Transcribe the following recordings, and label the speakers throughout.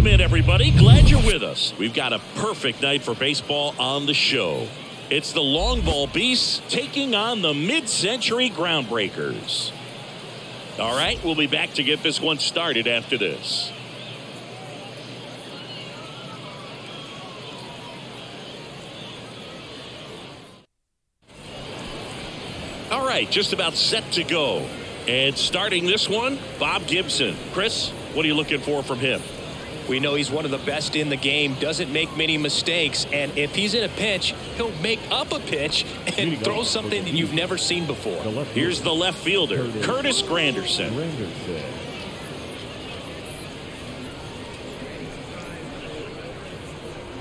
Speaker 1: Welcome in, everybody. Glad you're with us. We've got a perfect night for baseball on the show. It's the long ball beasts taking on the mid-century Groundbreakers. All right, we'll be back to get this one started after this. All right, just about set to go. And starting this one, Bob Gibson. Chris, what are you looking for from him?
Speaker 2: We know he's one of the best in the game, doesn't make many mistakes, and if he's in a pinch, he'll make up a pitch and throw something that you've never seen before.
Speaker 1: Here's the left fielder, Curtis Granderson.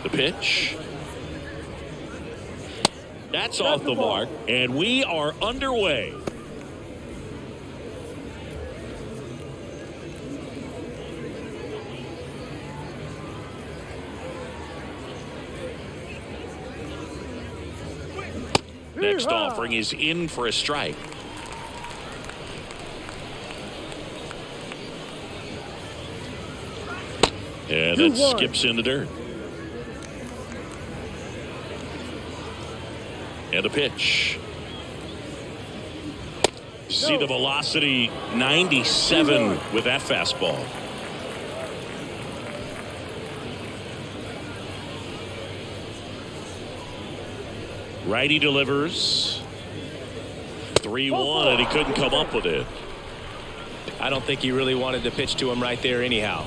Speaker 1: The pitch. That's off the mark, and we are underway. Next offering is in for a strike. And that skips in the dirt. And the pitch. See the velocity, 97 with that fastball. Righty delivers. 3-1, and he couldn't come up with it.
Speaker 2: I don't think he really wanted to pitch to him right there anyhow.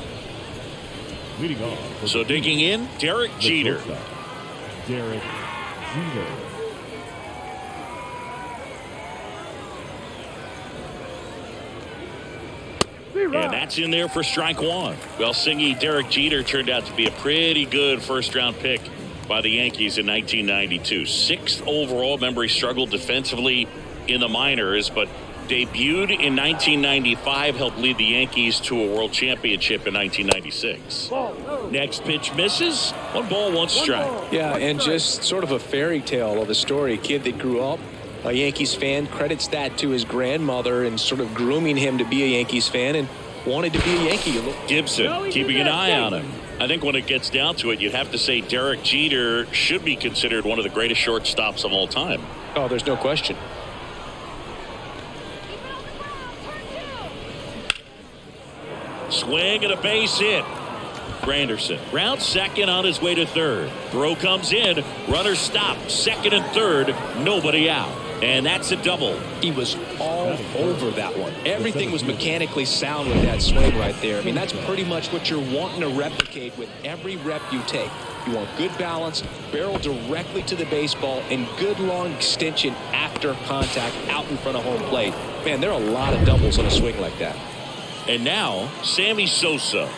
Speaker 1: So digging in, Derek Jeter.
Speaker 3: Derek Jeter.
Speaker 1: And that's in there for strike one. Well, Singy, Derek Jeter turned out to be a pretty good first-round pick by the Yankees in 1992. 6th overall. Remember, he struggled defensively in the minors, but debuted in 1995, helped lead the Yankees to a world championship in 1996. Next pitch misses. 1 ball, 1 strike.
Speaker 2: Yeah, and just sort of a fairy tale of a story. A kid that grew up a Yankees fan, credits that to his grandmother and sort of grooming him to be a Yankees fan and wanted to be a Yankee.
Speaker 1: Gibson keeping an eye on him. I think when it gets down to it, you'd have to say Derek Jeter should be considered one of the greatest shortstops of all time.
Speaker 2: Oh, there's no question.
Speaker 1: Swing and a base hit. Granderson round second on his way to third. Throw comes in. Runner stopped. Second and third. Nobody out. And that's a double.
Speaker 2: He was all over that one. Everything was mechanically sound with that swing right there. I mean, that's pretty much what you're wanting to replicate with every rep you take. You want good balance, barrel directly to the baseball, and good long extension after contact out in front of home plate. Man, there are a lot of doubles on a swing like that.
Speaker 1: And now, Sammy Sosa.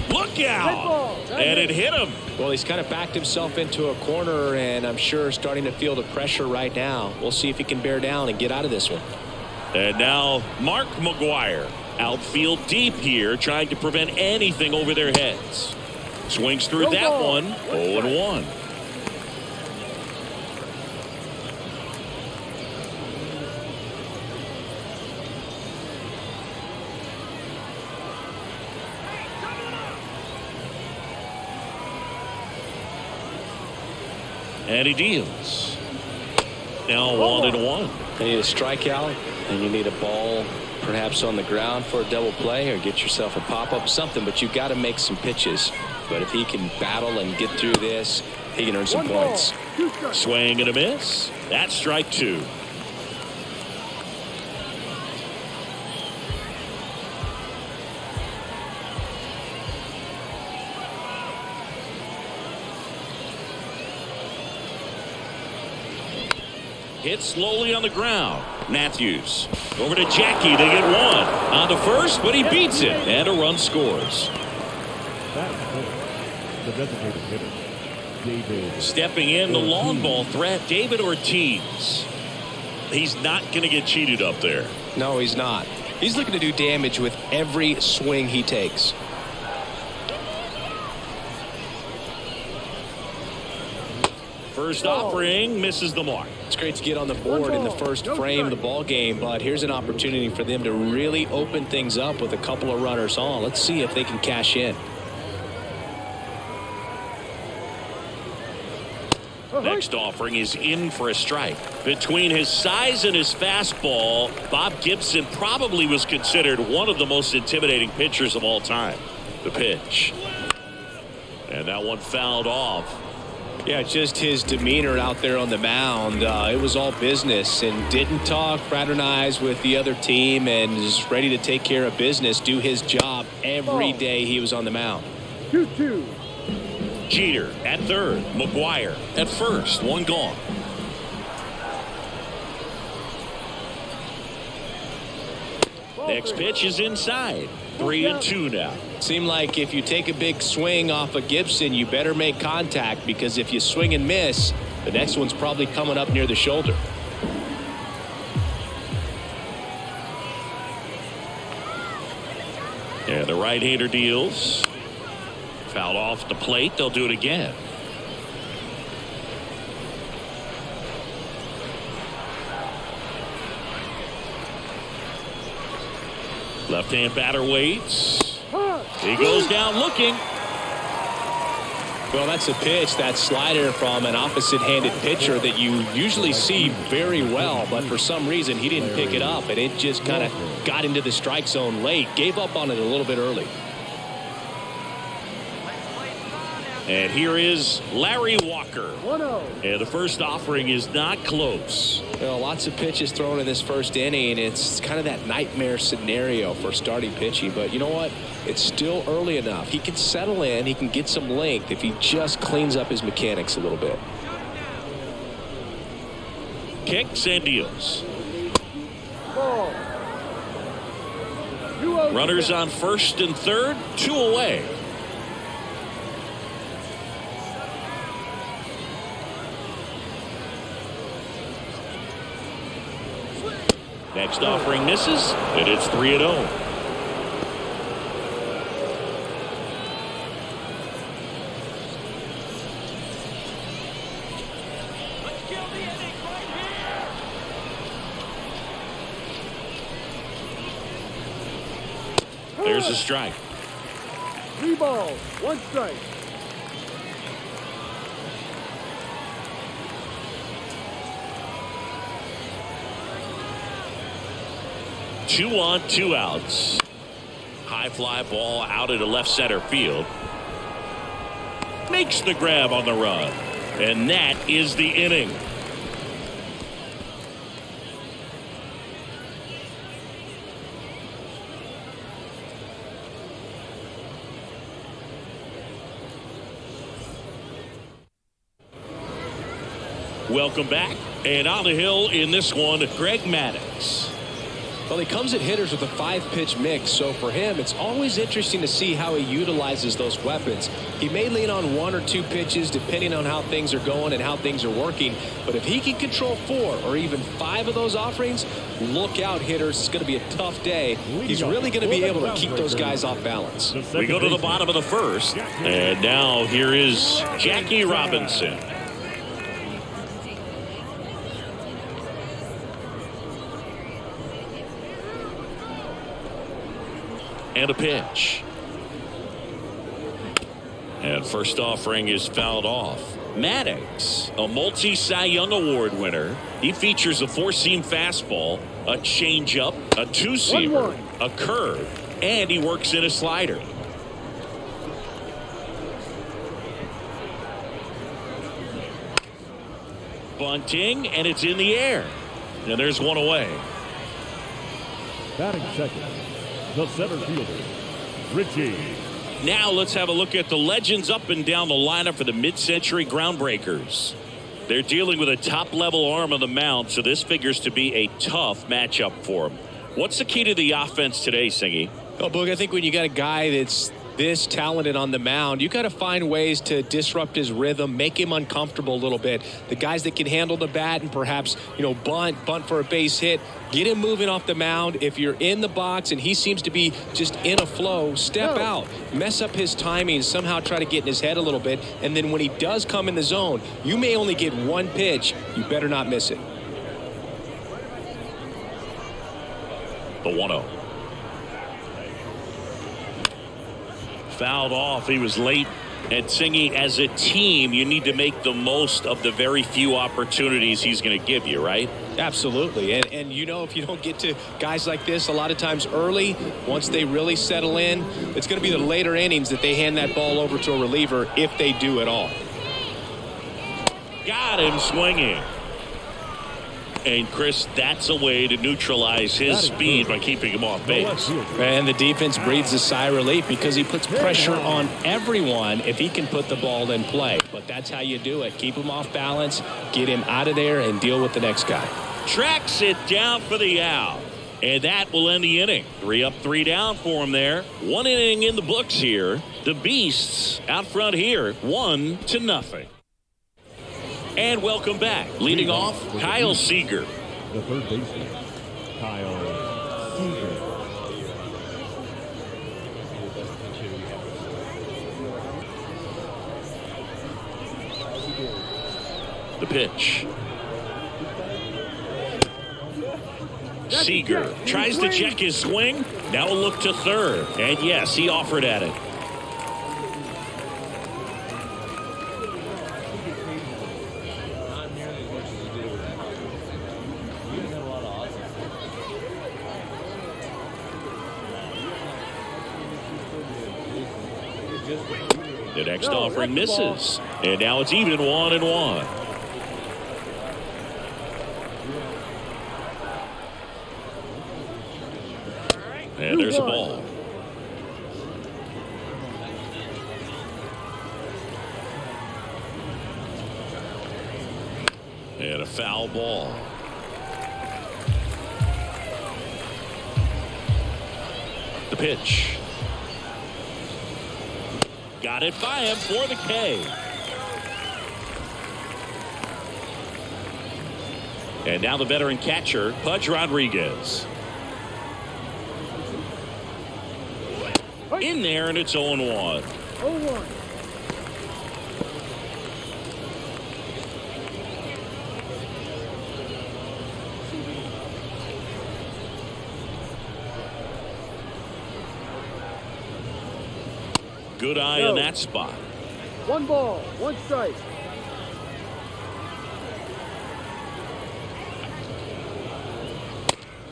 Speaker 1: Look out! And it hit him.
Speaker 2: Well, he's kind of backed himself into a corner, and I'm sure starting to feel the pressure right now. We'll see if he can bear down and get out of this one.
Speaker 1: And now, Mark McGwire. Outfield deep here, trying to prevent anything over their heads. Swings through that one. 0-1. And he deals. Now 1-1.
Speaker 2: You need a strikeout, and you need a ball perhaps on the ground for a double play, or get yourself a pop-up, something, but you've got to make some pitches. But if he can battle and get through this, he can earn some points.
Speaker 1: Swing and a miss. That's strike 2. Hit slowly on the ground. Matthews over to Jackie. They get 1 on the first, but he beats it, and a run scores.
Speaker 3: The designated hitter, David.
Speaker 1: Stepping in, the long ball threat, David Ortiz. He's not going to get cheated up there.
Speaker 2: No, he's not. He's looking to do damage with every swing he takes.
Speaker 1: First offering misses the mark.
Speaker 2: It's great to get on the board in the first frame of the ball game, but here's an opportunity for them to really open things up with a couple of runners on. Let's see if they can cash in.
Speaker 1: Next offering is in for a strike. Between his size and his fastball, Bob Gibson probably was considered one of the most intimidating pitchers of all time. The pitch. And that one fouled off.
Speaker 2: Yeah, just his demeanor out there on the mound. It was all business and didn't talk, fraternize with the other team, and is ready to take care of business, do his job every day he was on the mound.
Speaker 3: 2-2.
Speaker 1: Jeter at third. McGuire at first. One gone. Next pitch is inside. 3-2 now.
Speaker 2: Seemed like if you take a big swing off of Gibson, you better make contact, because if you swing and miss, the next one's probably coming up near the shoulder.
Speaker 1: And the right-hander deals. Fouled off the plate. They'll do it again. Left-hand batter waits. He goes down looking.
Speaker 2: Well, that's a pitch, that slider from an opposite-handed pitcher that you usually see very well, but for some reason he didn't pick it up, and it just kind of got into the strike zone late. Gave up on it a little bit early.
Speaker 1: And here is Larry Walker.
Speaker 3: 1-0.
Speaker 1: And the first offering is not close.
Speaker 2: Well, lots of pitches thrown in this first inning. It's kind of that nightmare scenario for starting pitching. But you know what? It's still early enough. He can settle in. He can get some length if he just cleans up his mechanics a little bit.
Speaker 1: Kicks and deals.
Speaker 3: Ball.
Speaker 1: Runners on first and third. 2 away. Next offering misses, and it's 3-0. There's a strike.
Speaker 3: 3 balls, 1 strike.
Speaker 1: Two on, 2 outs. High fly ball out into left center field. Makes the grab on the run. And that is the inning. Welcome back. And on the hill in this one, Greg Maddux.
Speaker 2: Well, he comes at hitters with a 5-pitch mix, so for him, it's always interesting to see how he utilizes those weapons. He may lean on 1 or 2 pitches depending on how things are going and how things are working, but if he can control 4 or even 5 of those offerings, look out, hitters. It's going to be a tough day. He's really going to be able to keep those guys off balance.
Speaker 1: We go to the bottom of the first, and now here is Jackie Robinson. And a pitch. And first offering is fouled off. Maddux, a multi-Cy Young Award winner. He features a 4-seam fastball, a changeup, a 2-seamer, a curve, and he works in a slider. Bunting, and it's in the air. And there's one away.
Speaker 3: Batting second, the center fielder, Richie.
Speaker 1: Now let's have a look at the legends up and down the lineup for the mid-century Groundbreakers. They're dealing with a top-level arm on the mound, so this figures to be a tough matchup for them. What's the key to the offense today, Singy?
Speaker 2: Oh, Boog, I think when you got a guy that's this talented on the mound, you got to find ways to disrupt his rhythm, make him uncomfortable a little bit. The guys that can handle the bat and perhaps, bunt for a base hit, get him moving off the mound. If you're in the box and he seems to be just in a flow, step out, mess up his timing, somehow try to get in his head a little bit. And then when he does come in the zone, you may only get one pitch. You better not miss it.
Speaker 1: The 1-0. Fouled off. He was late. And Singy, as a team, you need to make the most of the very few opportunities he's going to give you, right?
Speaker 2: Absolutely. And if you don't get to guys like this a lot of times early, once they really settle in, it's going to be the later innings that they hand that ball over to a reliever, if they do at all.
Speaker 1: Got him swinging. And, Chris, that's a way to neutralize his speed by keeping him off base.
Speaker 2: And the defense breathes a sigh of relief because he puts pressure on everyone if he can put the ball in play. But that's how you do it. Keep him off balance, get him out of there, and deal with the next guy.
Speaker 1: Tracks it down for the out. And that will end the inning. 3 up, 3 down for him there. 1 inning in the books here. The Beasts out front here, 1-0. And welcome back. Leading off, Kyle Seager.
Speaker 3: The third baseman, Kyle Seager.
Speaker 1: The pitch. Seager tries to check his swing. Now a look to third. And yes, he offered at it. The next offering misses. And now it's even 1-1. And there's a ball. And a foul ball. The pitch. Got it by him for the K. And now the veteran catcher, Pudge Rodriguez. In there, and it's 0-1.
Speaker 4: 0-1.
Speaker 1: Good eye on that spot.
Speaker 4: 1 ball, 1 strike.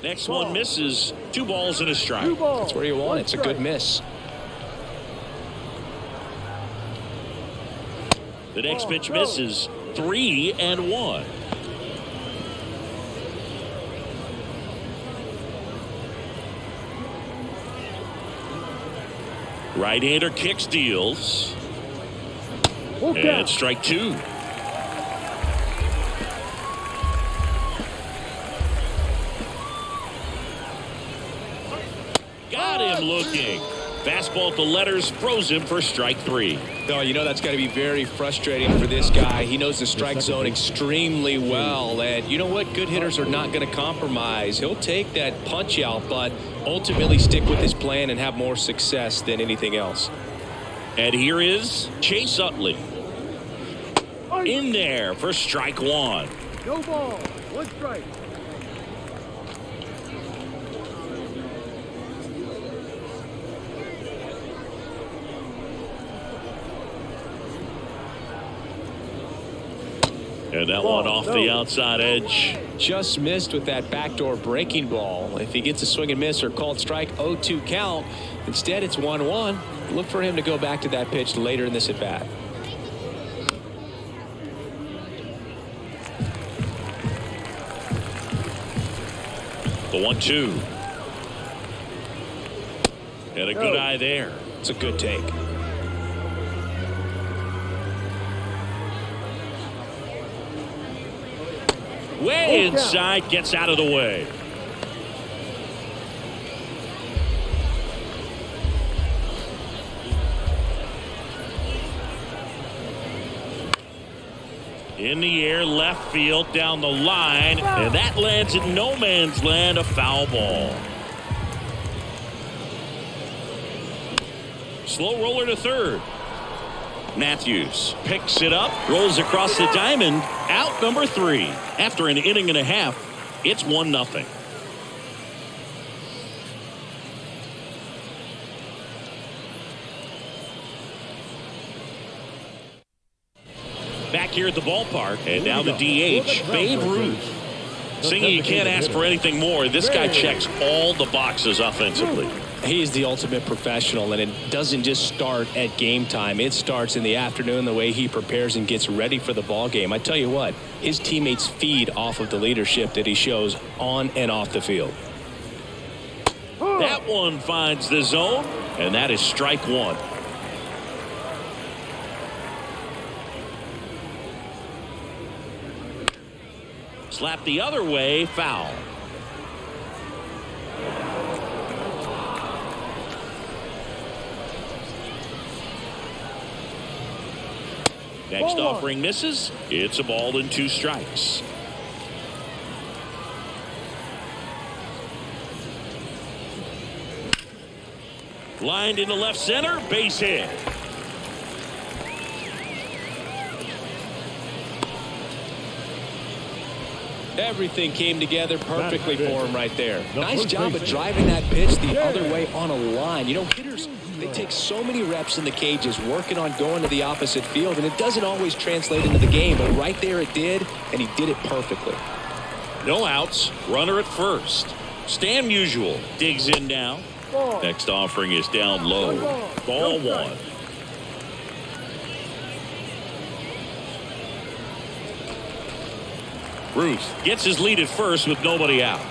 Speaker 1: Next one misses. 2 balls and a strike.
Speaker 4: 2 balls.
Speaker 2: That's where you want it. It's a good miss.
Speaker 1: The next pitch misses. 3-1. Right-hander kicks, deals. And strike 2. Got him looking. Fastball at the letters, throws him for strike 3.
Speaker 2: No, that's got to be very frustrating for this guy. He knows the strike zone extremely well. And you know what? Good hitters are not going to compromise. He'll take that punch out, but ultimately stick with his plan and have more success than anything else.
Speaker 1: And here is Chase Utley. In there for strike 1.
Speaker 4: No ball, 1 strike.
Speaker 1: And that one off the outside edge.
Speaker 2: Just missed with that backdoor breaking ball. If he gets a swing and miss or called strike, 0-2 count. Instead, it's 1-1. Look for him to go back to that pitch later in this at bat.
Speaker 1: The 1-2. And a good eye there.
Speaker 2: It's a good take.
Speaker 1: Way inside, gets out of the way. In the air, left field, down the line, and that lands in no man's land, a foul ball. Slow roller to third. Matthews picks it up, rolls across the diamond, out number 3. After an inning and a half, it's 1-0. Back here at the ballpark, and now the DH, Babe Ruth. Singy, you can't ask for anything more. This guy checks all the boxes offensively.
Speaker 2: He's the ultimate professional, and it doesn't just start at game time. It starts in the afternoon, the way he prepares and gets ready for the ball game. I tell you what, his teammates feed off of the leadership that he shows on and off the field.
Speaker 1: That one finds the zone, and that is strike 1. Slap the other way, foul. Next offering misses. It's a ball and 2 strikes. Lined into left center, base hit.
Speaker 2: Everything came together perfectly for him right there. Nice job of driving that pitch the other way on a line. You know, hitters, they take so many reps in the cages working on going to the opposite field, and it doesn't always translate into the game, but right there it did, and he did it perfectly.
Speaker 1: No outs, runner at first. Stan Musial digs in now. Next offering is down low. Ball 1. Ruth gets his lead at first with nobody out.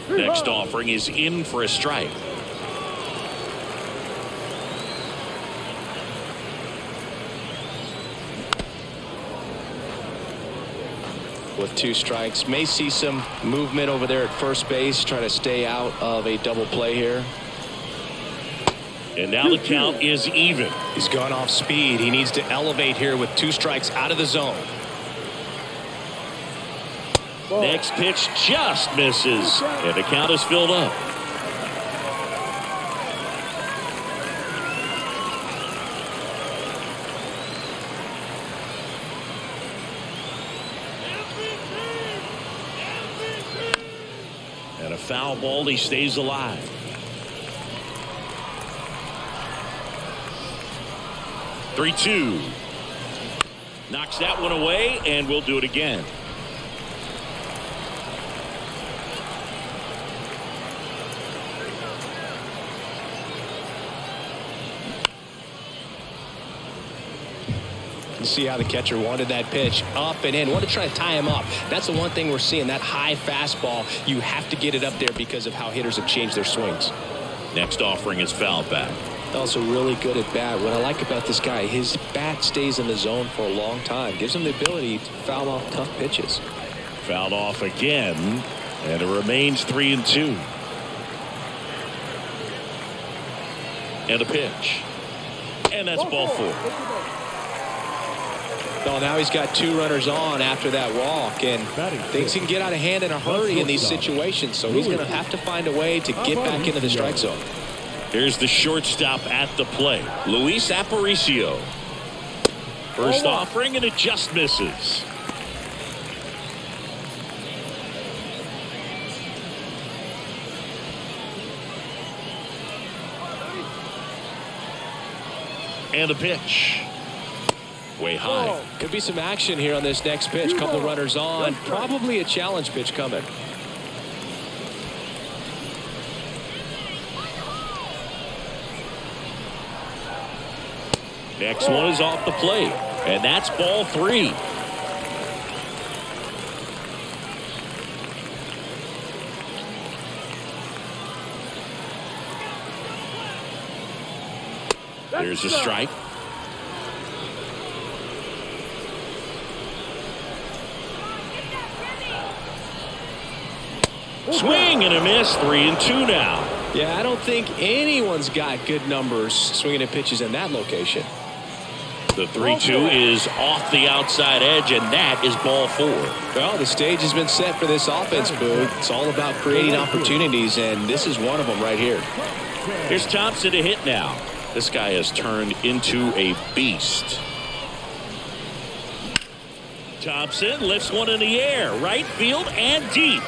Speaker 1: Next offering is in for a strike.
Speaker 2: With 2 strikes, may see some movement over there at first base, try to stay out of a double play here.
Speaker 1: And now the count is even.
Speaker 2: He's gone off speed. He needs to elevate here with 2 strikes out of the zone.
Speaker 1: Next pitch just misses, and the count is filled up. And a foul ball, he stays alive. Three-two. Knocks that one away, and we'll do it again.
Speaker 2: You see how the catcher wanted that pitch up and in. Want to try to tie him up. That's the one thing we're seeing, that high fastball. You have to get it up there because of how hitters have changed their swings.
Speaker 1: Next offering is fouled back.
Speaker 2: Also really good at bat. What I like about this guy, his bat stays in the zone for a long time. Gives him the ability to foul off tough pitches.
Speaker 1: Fouled off again, and it remains 3-2. And a pitch. And that's ball 4.
Speaker 2: Well, now he's got 2 runners on after that walk, and things can get out of hand in a hurry in these situations, so he's going to have to find a way to get back into the strike zone.
Speaker 1: Here's the shortstop at the plate, Luis Aparicio. First offering, and it just misses. And a pitch. Way high.
Speaker 2: Could be some action here on this next pitch. Couple of runners on. Probably a challenge pitch coming.
Speaker 1: Next one is off the plate, and that's ball 3. There's a strike. Swing and a miss. 3-2 now.
Speaker 2: Yeah, I don't think anyone's got good numbers swinging at pitches in that location.
Speaker 1: The 3-2 is off the outside edge, and that is ball 4.
Speaker 2: Well, the stage has been set for this offense, Boog. It's all about creating opportunities, and this is one of them right here.
Speaker 1: Here's Thompson to hit now. This guy has turned into a beast. Thompson lifts one in the air, right field and deep.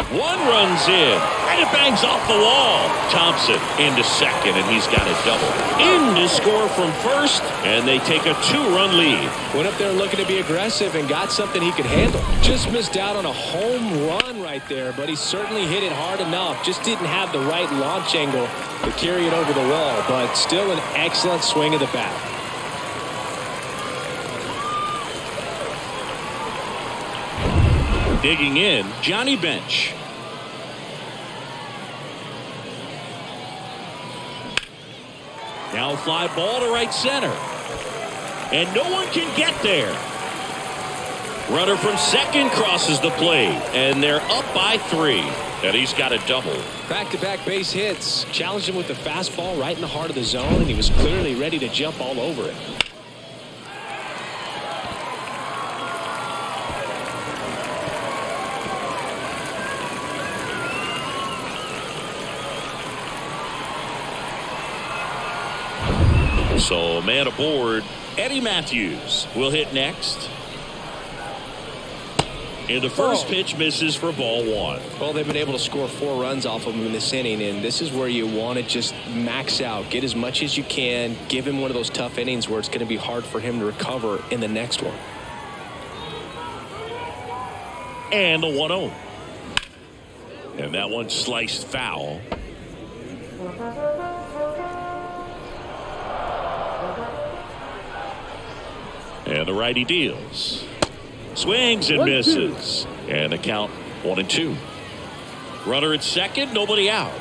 Speaker 1: One runs in, and it bangs off the wall. Thompson into second, and he's got a double. In to score from first, and they take a 2-run lead.
Speaker 2: Went up there looking to be aggressive and got something he could handle. Just missed out on a home run right there, but he certainly hit it hard enough. Just didn't have the right launch angle to carry it over the wall, but still an excellent swing of the bat.
Speaker 1: Digging in, Johnny Bench. Now fly ball to right center. And no one can get there. Runner from second crosses the plate. And they're up by 3. And he's got a double.
Speaker 2: Back-to-back base hits. Challenged him with the fastball right in the heart of the zone, and he was clearly ready to jump all over it.
Speaker 1: So man aboard. Eddie Matthews will hit next. And the first pitch misses for ball 1.
Speaker 2: Well, they've been able to score 4 runs off of him in this inning, and this is where you want to just max out. Get as much as you can. Give him one of those tough innings where it's going to be hard for him to recover in the next one.
Speaker 1: And the 1-0. And that one sliced foul. And the righty deals. Swings and misses. And the count 1-2. Runner at second, nobody out.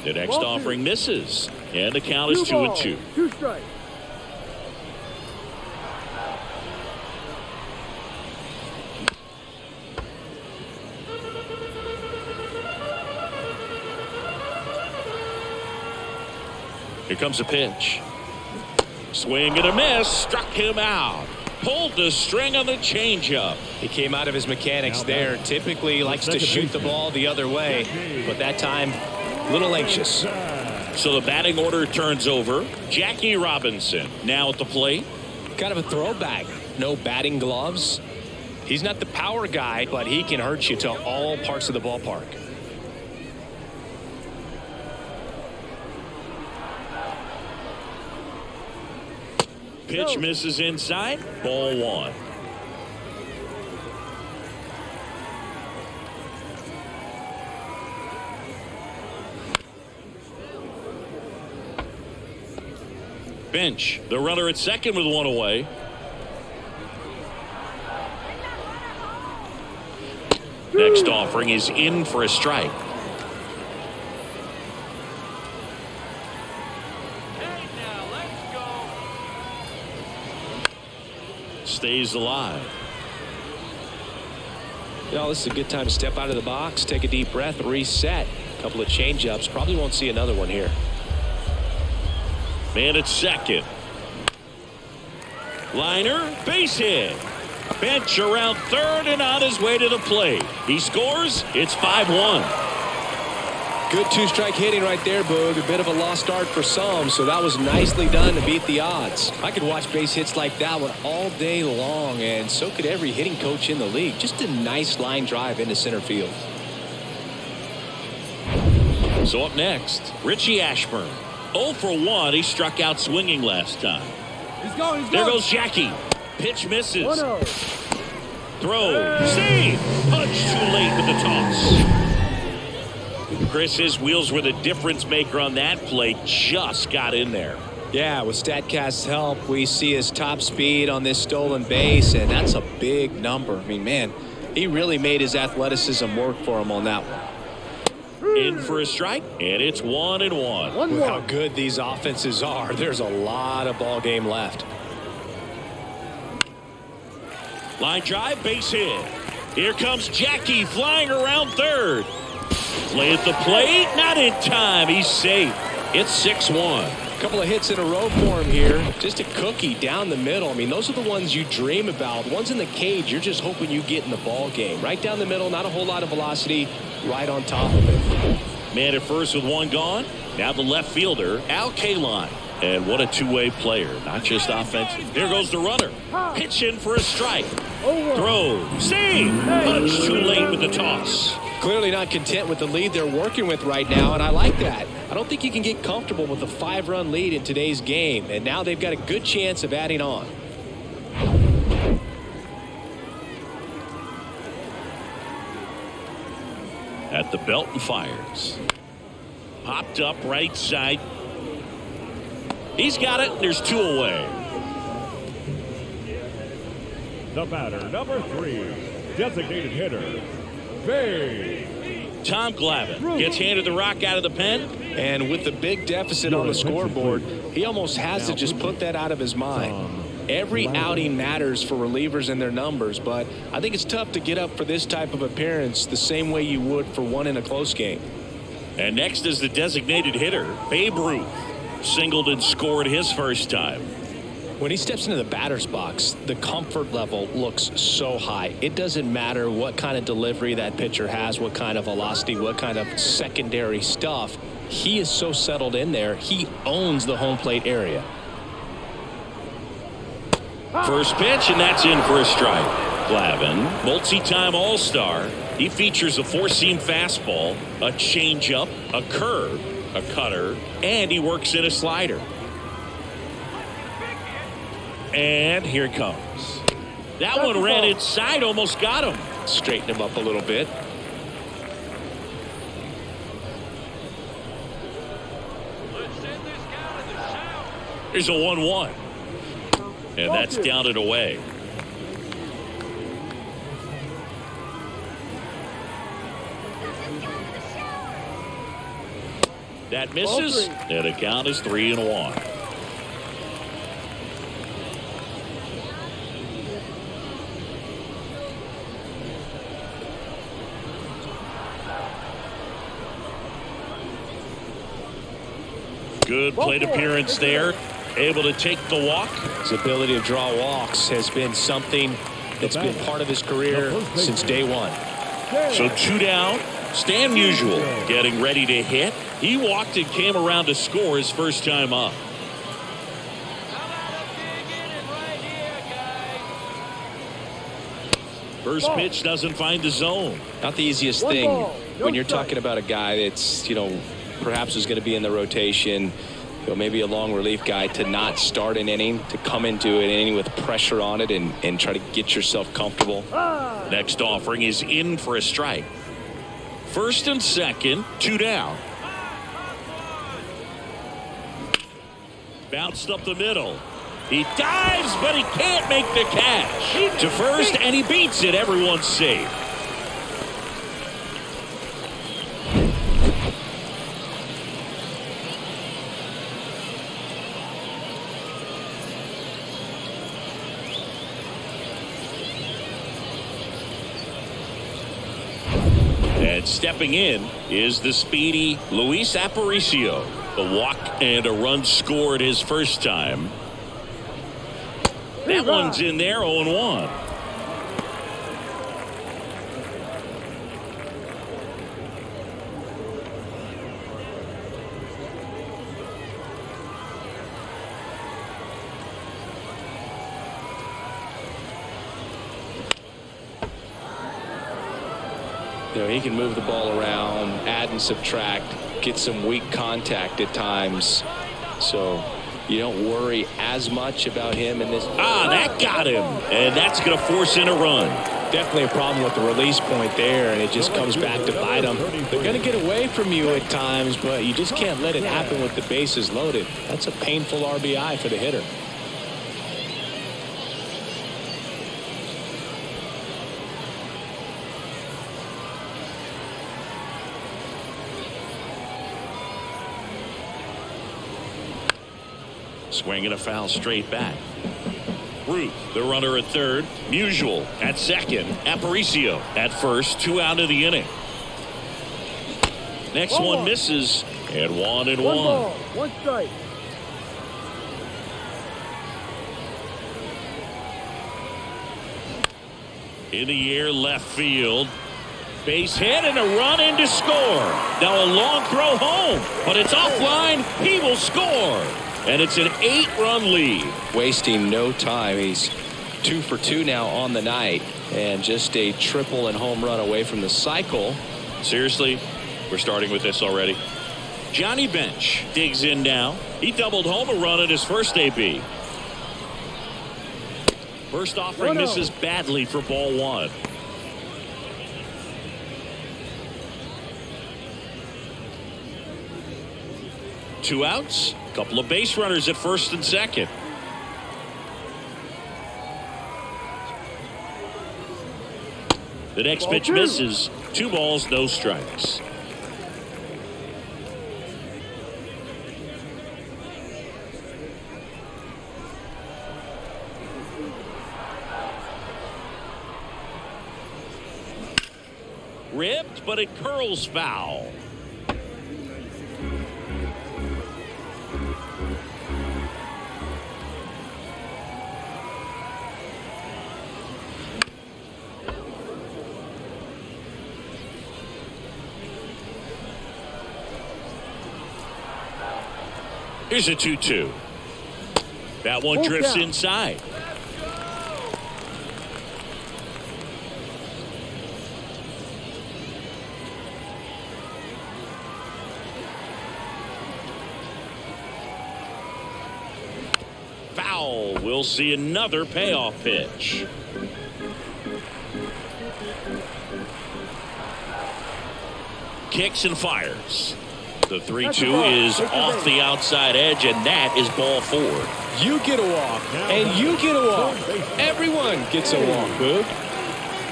Speaker 1: The next offering misses. And the count is 2-2.
Speaker 4: 2 strikes.
Speaker 1: Here comes a pitch. Swing and a miss. Struck him out. Pulled the string on the changeup.
Speaker 2: He came out of his mechanics there. Typically he likes to shoot the ball the other way, but that time a little anxious.
Speaker 1: So the batting order turns over. Jackie Robinson now at the plate.
Speaker 2: Kind of a throwback. No batting gloves. He's not the power guy, but he can hurt you to all parts of the ballpark.
Speaker 1: Pitch misses inside. Ball 1. Bench, the runner at second with 1 away. Next offering is in for a strike. Stays alive.
Speaker 2: You know, this is a good time to step out of the box, take a deep breath, reset. A couple of change-ups. Probably won't see another one here.
Speaker 1: Man at second. Liner, base hit. Bench around third and on his way to the plate. He scores. It's 5-1.
Speaker 2: Good 2-strike hitting right there, Boog. A bit of a lost start for some, so that was nicely done to beat the odds. I could watch base hits like that one all day long, and so could every hitting coach in the league. Just a nice line drive into center field.
Speaker 1: So up next, Richie Ashburn. 0 for 1. He struck out swinging last time.
Speaker 4: He's going.
Speaker 1: There goes Jackie. Pitch misses.
Speaker 4: 1-0.
Speaker 1: Throw. Save. Punch too late with the toss. Chris, his wheels were the difference maker on that play. Just got in there.
Speaker 2: Yeah, with StatCast's help, we see his top speed on this stolen base, and that's a big number. I mean, man, he really made his athleticism work for him on that one.
Speaker 1: In for a strike, and it's 1-1.
Speaker 2: With how good these offenses are, there's a lot of ball game left.
Speaker 1: Line drive, base hit. Here comes Jackie flying around third. Play at the plate, not in time. He's safe. It's 6-1.
Speaker 2: Couple of hits in a row for him here. Just a cookie down the middle. I mean, those are the ones you dream about. The ones in the cage, you're just hoping you get in the ball game. Right down the middle, not a whole lot of velocity, right on top of it.
Speaker 1: Man at first with one gone. Now the left fielder, Al Kaline. And what a two-way player, not just offensive. There goes the runner. Pitch in for a strike. Throw. See. Punch too late with the toss.
Speaker 2: Clearly not content with the lead they're working with right now, and I like that. I don't think you can get comfortable with a 5-run lead in today's game, and now they've got a good chance of adding on.
Speaker 1: At the belt and fires. Popped up right side. He's got it. There's 2 away.
Speaker 3: The batter, number 3, designated hitter, Babe.
Speaker 1: Tom Glavine gets handed the rock out of the pen.
Speaker 2: And with the big deficit on the scoreboard, he almost has to just put that out of his mind. Every outing matters for relievers and their numbers, but I think it's tough to get up for this type of appearance the same way you would for one in a close game.
Speaker 1: And next is the designated hitter, Babe Ruth. Singled and scored his first time.
Speaker 2: When he steps into the batter's box, the comfort level looks so high. It doesn't matter what kind of delivery that pitcher has, what kind of velocity, what kind of secondary stuff. He is so settled in there. He owns the home plate area.
Speaker 1: First pitch, and that's in for a strike. Glavine, multi-time All-Star. He features a 4-seam fastball, a changeup, a curve, a cutter, and he works in a slider. And here it comes. That one ran inside, almost got him.
Speaker 2: Straighten him up a little bit.
Speaker 1: Here's a 1-1. And that's down and away. That misses, and the count is 3-1. Good plate appearance there. Able to take the walk.
Speaker 2: His ability to draw walks has been something that's been part of his career since day one.
Speaker 1: So 2 down. Stan Musial getting ready to hit. He walked and came around to score his first time up. First pitch doesn't find the zone.
Speaker 2: Not the easiest thing when you're talking about a guy that's, perhaps is going to be in the rotation, maybe a long relief guy, to not start an inning, to come into an inning with pressure on it and try to get yourself comfortable.
Speaker 1: Next offering is in for a strike. First and second, 2 down. Bounced up the middle. He dives, but he can't make the catch. To first, and he beats it. Everyone's safe. And stepping in is the speedy Luis Aparicio. A walk and a run scored his first time. That one's in there, 0-1.
Speaker 2: He can move the ball around, add and subtract, get some weak contact at times. So you don't worry as much about him in this.
Speaker 1: That got him. And that's going to force in a run.
Speaker 2: Definitely a problem with the release point there, and it just comes back to bite them. They're going to get away from you at times, but you just can't let it happen with the bases loaded. That's a painful RBI for the hitter.
Speaker 1: Swinging a foul straight back. Ruth, the runner at third. Musial at second. Aparicio at first. 2 out of the inning. Next one misses. And 1-1.
Speaker 4: One ball, one strike.
Speaker 1: In the air, left field. Base hit and a run in to score. Now a long throw home, but it's offline. He will score. And it's an 8-run lead.
Speaker 2: Wasting no time. He's 2 for 2 now on the night. And just a triple and home run away from the cycle.
Speaker 1: Seriously, we're starting with this already. Johnny Bench digs in now. He doubled home a run at his first AB. First offering misses badly for ball 1. Two outs. Couple of base runners at first and second. The next pitch misses. 2 balls, no strikes. Ripped, but it curls foul. Here's a 2-2. That one drifts inside. Foul. We'll see another payoff pitch. Kicks and fires. The 3-2 is off the outside edge, and that is ball 4.
Speaker 2: You get a walk, and you get a walk. Everyone gets a walk, Boog.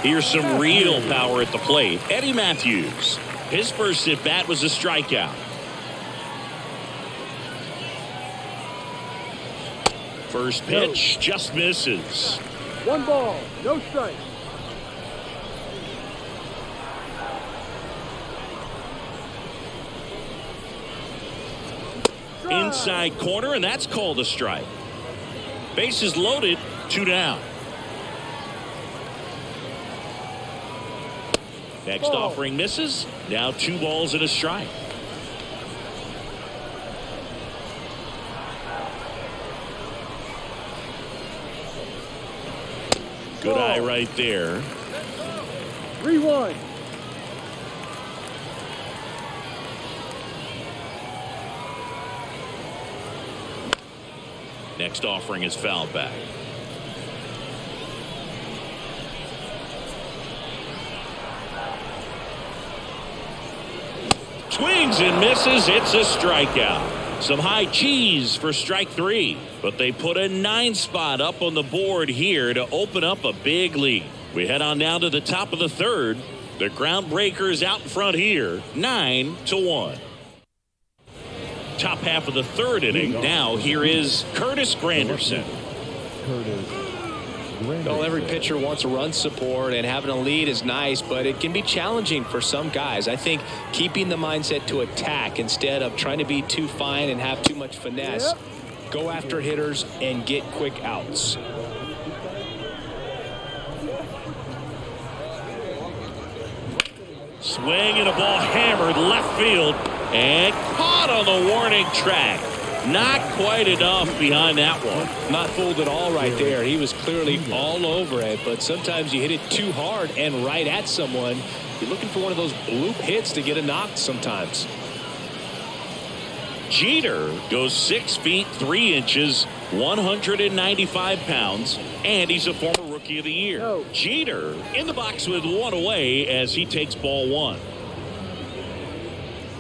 Speaker 1: Here's some real power at the plate. Eddie Matthews. His first at bat was a strikeout. First pitch just misses.
Speaker 4: 1 ball, no strike.
Speaker 1: Inside corner, and that's called a strike. Bases loaded, 2 down. Next offering misses. Now 2 balls and a strike. Good eye right there.
Speaker 4: 3-1.
Speaker 1: Next offering is fouled back. Swings and misses. It's a strikeout. Some high cheese for strike 3. But they put a 9 spot up on the board here to open up a big lead. We head on now to the top of the 3rd. The Groundbreakers out in front here, 9-1. Top half of the 3rd inning. Now here is Curtis Granderson.
Speaker 2: Well, every pitcher wants a run support, and having a lead is nice, but it can be challenging for some guys. I think keeping the mindset to attack instead of trying to be too fine and have too much finesse. Go after hitters and get quick outs.
Speaker 1: Swing and a ball hammered left field and caught on the warning track. Not quite enough behind that one.
Speaker 2: Not fooled at all right there. He was clearly all over it, but sometimes you hit it too hard and right at someone. You're looking for one of those bloop hits to get a knock sometimes.
Speaker 1: Jeter goes 6 feet 3 inches, 195 pounds, and he's a former Rookie of the Year. Jeter in the box with 1 away as he takes ball 1.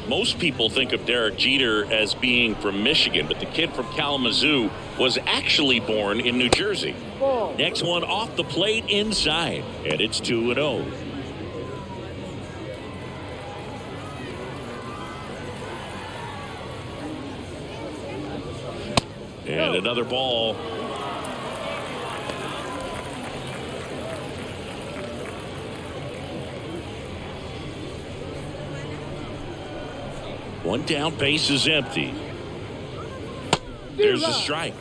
Speaker 1: Most people think of Derek Jeter as being from Michigan, but the kid from Kalamazoo was actually born in New Jersey. Next one off the plate inside, and it's 2-0. And another ball. One down, base is empty. There's a strike.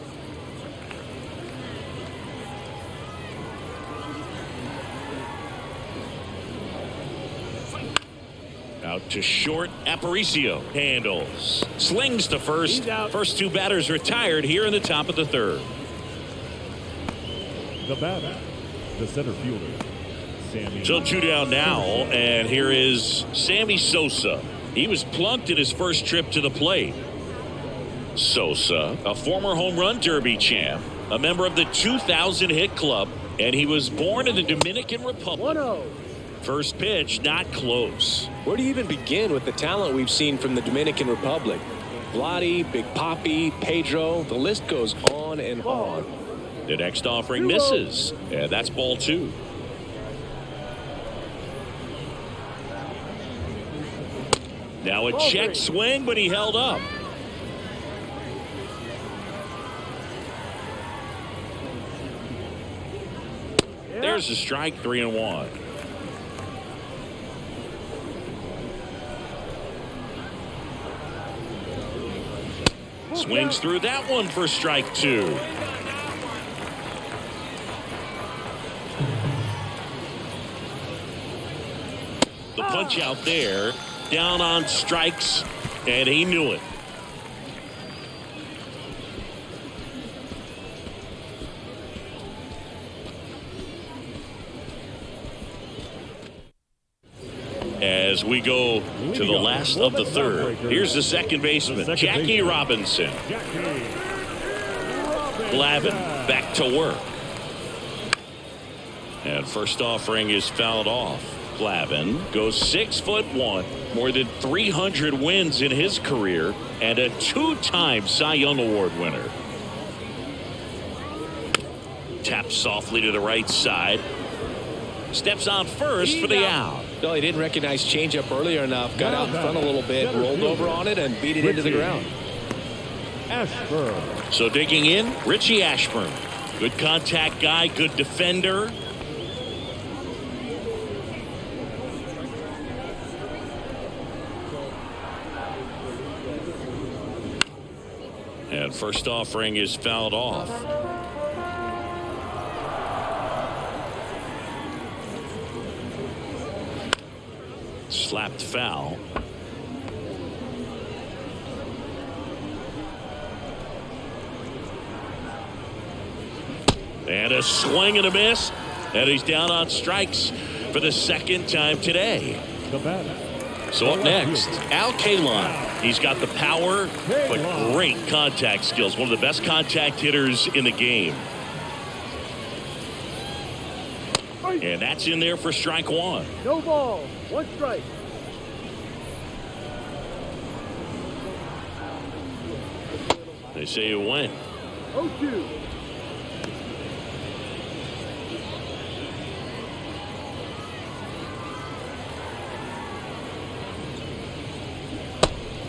Speaker 1: Out to short. Aparicio handles. Slings to first. First two batters retired here in the top of the third.
Speaker 3: The batter, the center fielder, Sammy.
Speaker 1: So two down now, and here is Sammy Sosa. He was plunked at his first trip to the plate. Sosa, a former home run derby champ, a member of the 2000 hit club, and he was born in the Dominican Republic.
Speaker 4: 1-0.
Speaker 1: First pitch, not close.
Speaker 2: Where do you even begin with the talent we've seen from the Dominican Republic? Vladdy, Big Papi, Pedro, the list goes on and on.
Speaker 1: The next offering misses, and that's ball two. Now a check swing, but he held up. There's a strike, 3-1. Swings through that one for strike two. The punch out there, down on strikes, and he knew it. As we go to the last of the third, here's the second baseman, Jackie Robinson. Glavine back to work. And first offering is fouled off. Glavine goes 6'1", more than 300 wins in his career, and a two-time Cy Young Award winner. Taps softly to the right side. Steps on first for the out.
Speaker 2: No, he didn't recognize changeup earlier enough. Got out in front a little bit, rolled over on it, and beat it into the ground.
Speaker 3: Ashburn.
Speaker 1: So digging in, Richie Ashburn. Good contact guy, good defender. And first offering is fouled off. Slapped foul. And a swing and a miss. And he's down on strikes for the second time today.
Speaker 3: The batter.
Speaker 1: So up next, Al Kaline. He's got the power, but great contact skills. One of the best contact hitters in the game. And that's in there for strike one.
Speaker 4: No ball. One strike.
Speaker 1: They say you win.
Speaker 4: 0-2.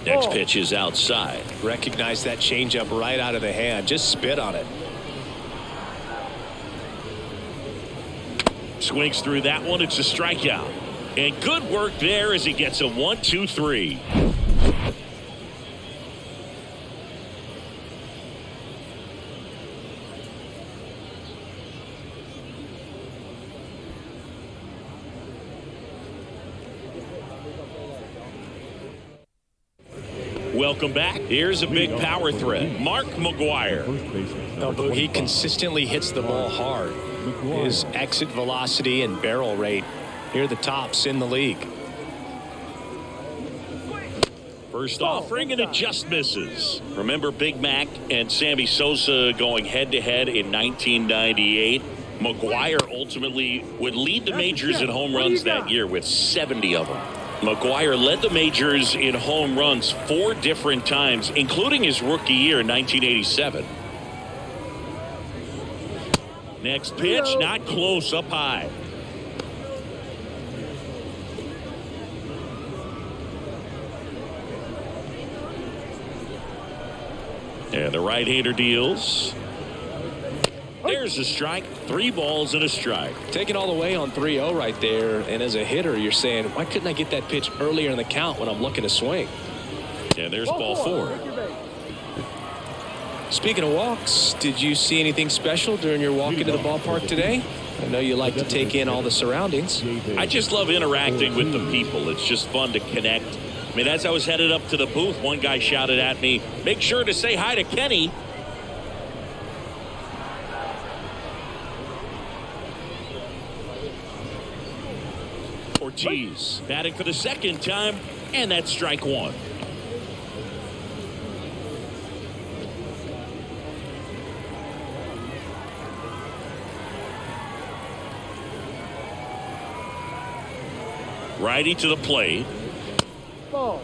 Speaker 1: Next pitch is outside.
Speaker 2: Recognize that changeup right out of the hand. Just spit on it.
Speaker 1: Swings through that one. It's a strikeout. And good work there as he gets a 1-2-3. Welcome back. Here's a big power threat. Mark McGwire.
Speaker 2: No, but he consistently hits the ball hard. His exit velocity and barrel rate, here are the tops in the league.
Speaker 1: First offering, and it just misses. Remember Big Mac and Sammy Sosa going head-to-head in 1998? McGwire ultimately would lead the majors in home runs that year with 70 of them. McGwire led the majors in home runs 4 different times, including his rookie year in 1987. Next pitch, not close, up high. And the right-hander deals. There's a strike. 3 balls and a strike.
Speaker 2: Taking all the way on 3-0 right there. And as a hitter, you're saying, why couldn't I get that pitch earlier in the count when I'm looking to swing?
Speaker 1: And there's ball 4.
Speaker 4: Take your base.
Speaker 2: Speaking of walks, did you see anything special during your walk into the ballpark today? I know you like to take in all the surroundings.
Speaker 1: I just love interacting with the people. It's just fun to connect. I mean, as I was headed up to the booth, one guy shouted at me, "Make sure to say hi to Kenny." Ortiz batting for the second time, and that's strike 1. Righty to the plate.
Speaker 4: Ball.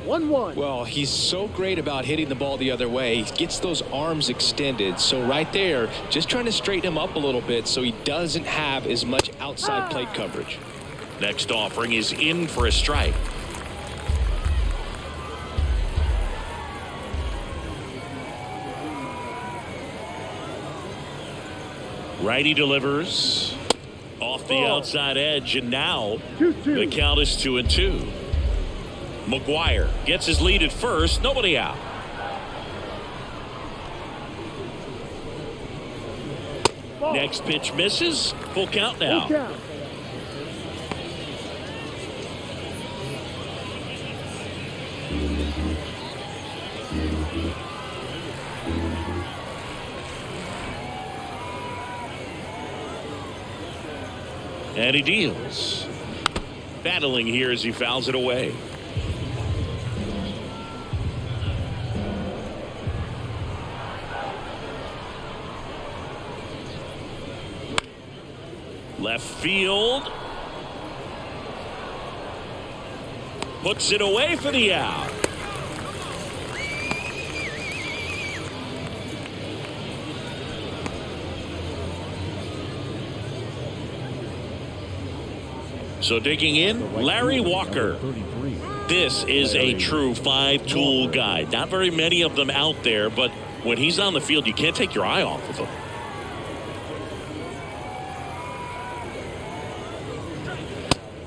Speaker 4: 1-1.
Speaker 2: Well, he's so great about hitting the ball the other way. He gets those arms extended. So right there, just trying to straighten him up a little bit so he doesn't have as much outside plate coverage.
Speaker 1: Next offering is in for a strike. Righty delivers off the outside edge, and now
Speaker 4: 2-2.
Speaker 1: the count is 2-2. McGuire gets his lead at first, nobody out.
Speaker 4: Ball.
Speaker 1: Next pitch misses, full count now.
Speaker 4: Full count.
Speaker 1: And he deals. Battling here as he fouls it away. Left field. Puts it away for the out. So digging in, Larry Walker. This is a true 5-tool guy. Not very many of them out there, but when he's on the field, you can't take your eye off of him.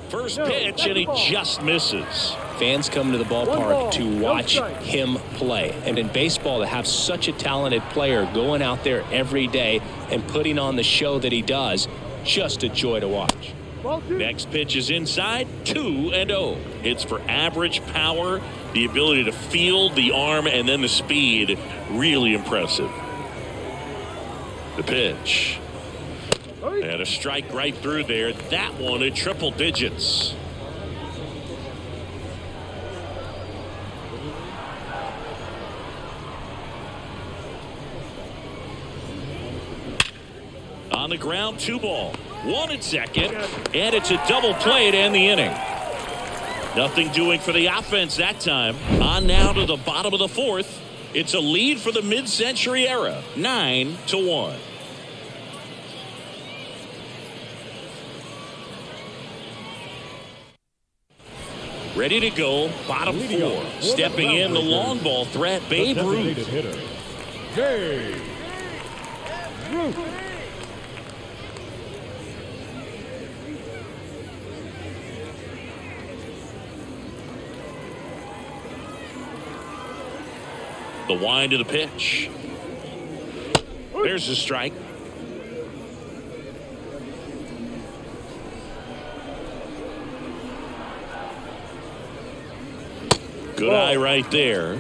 Speaker 1: First pitch, and he just misses.
Speaker 2: Fans come to the ballpark to watch him play. And in baseball, to have such a talented player going out there every day and putting on the show that he does, just a joy to watch.
Speaker 1: Next pitch is inside, 2-0. It's for average power, the ability to field the arm, and then the speed. Really impressive. The pitch. And a strike right through there. That one in triple digits. On the ground, 2 ball. 1 at second, and it's a double play to end the inning. Nothing doing for the offense that time. On now to the bottom of the 4th. It's a lead for the mid-century era, 9-1. Ready to go, bottom 4. Stepping in the long ball threat, Babe Ruth.
Speaker 3: Babe Ruth.
Speaker 1: The wind of the pitch. There's the strike. Good eye right there.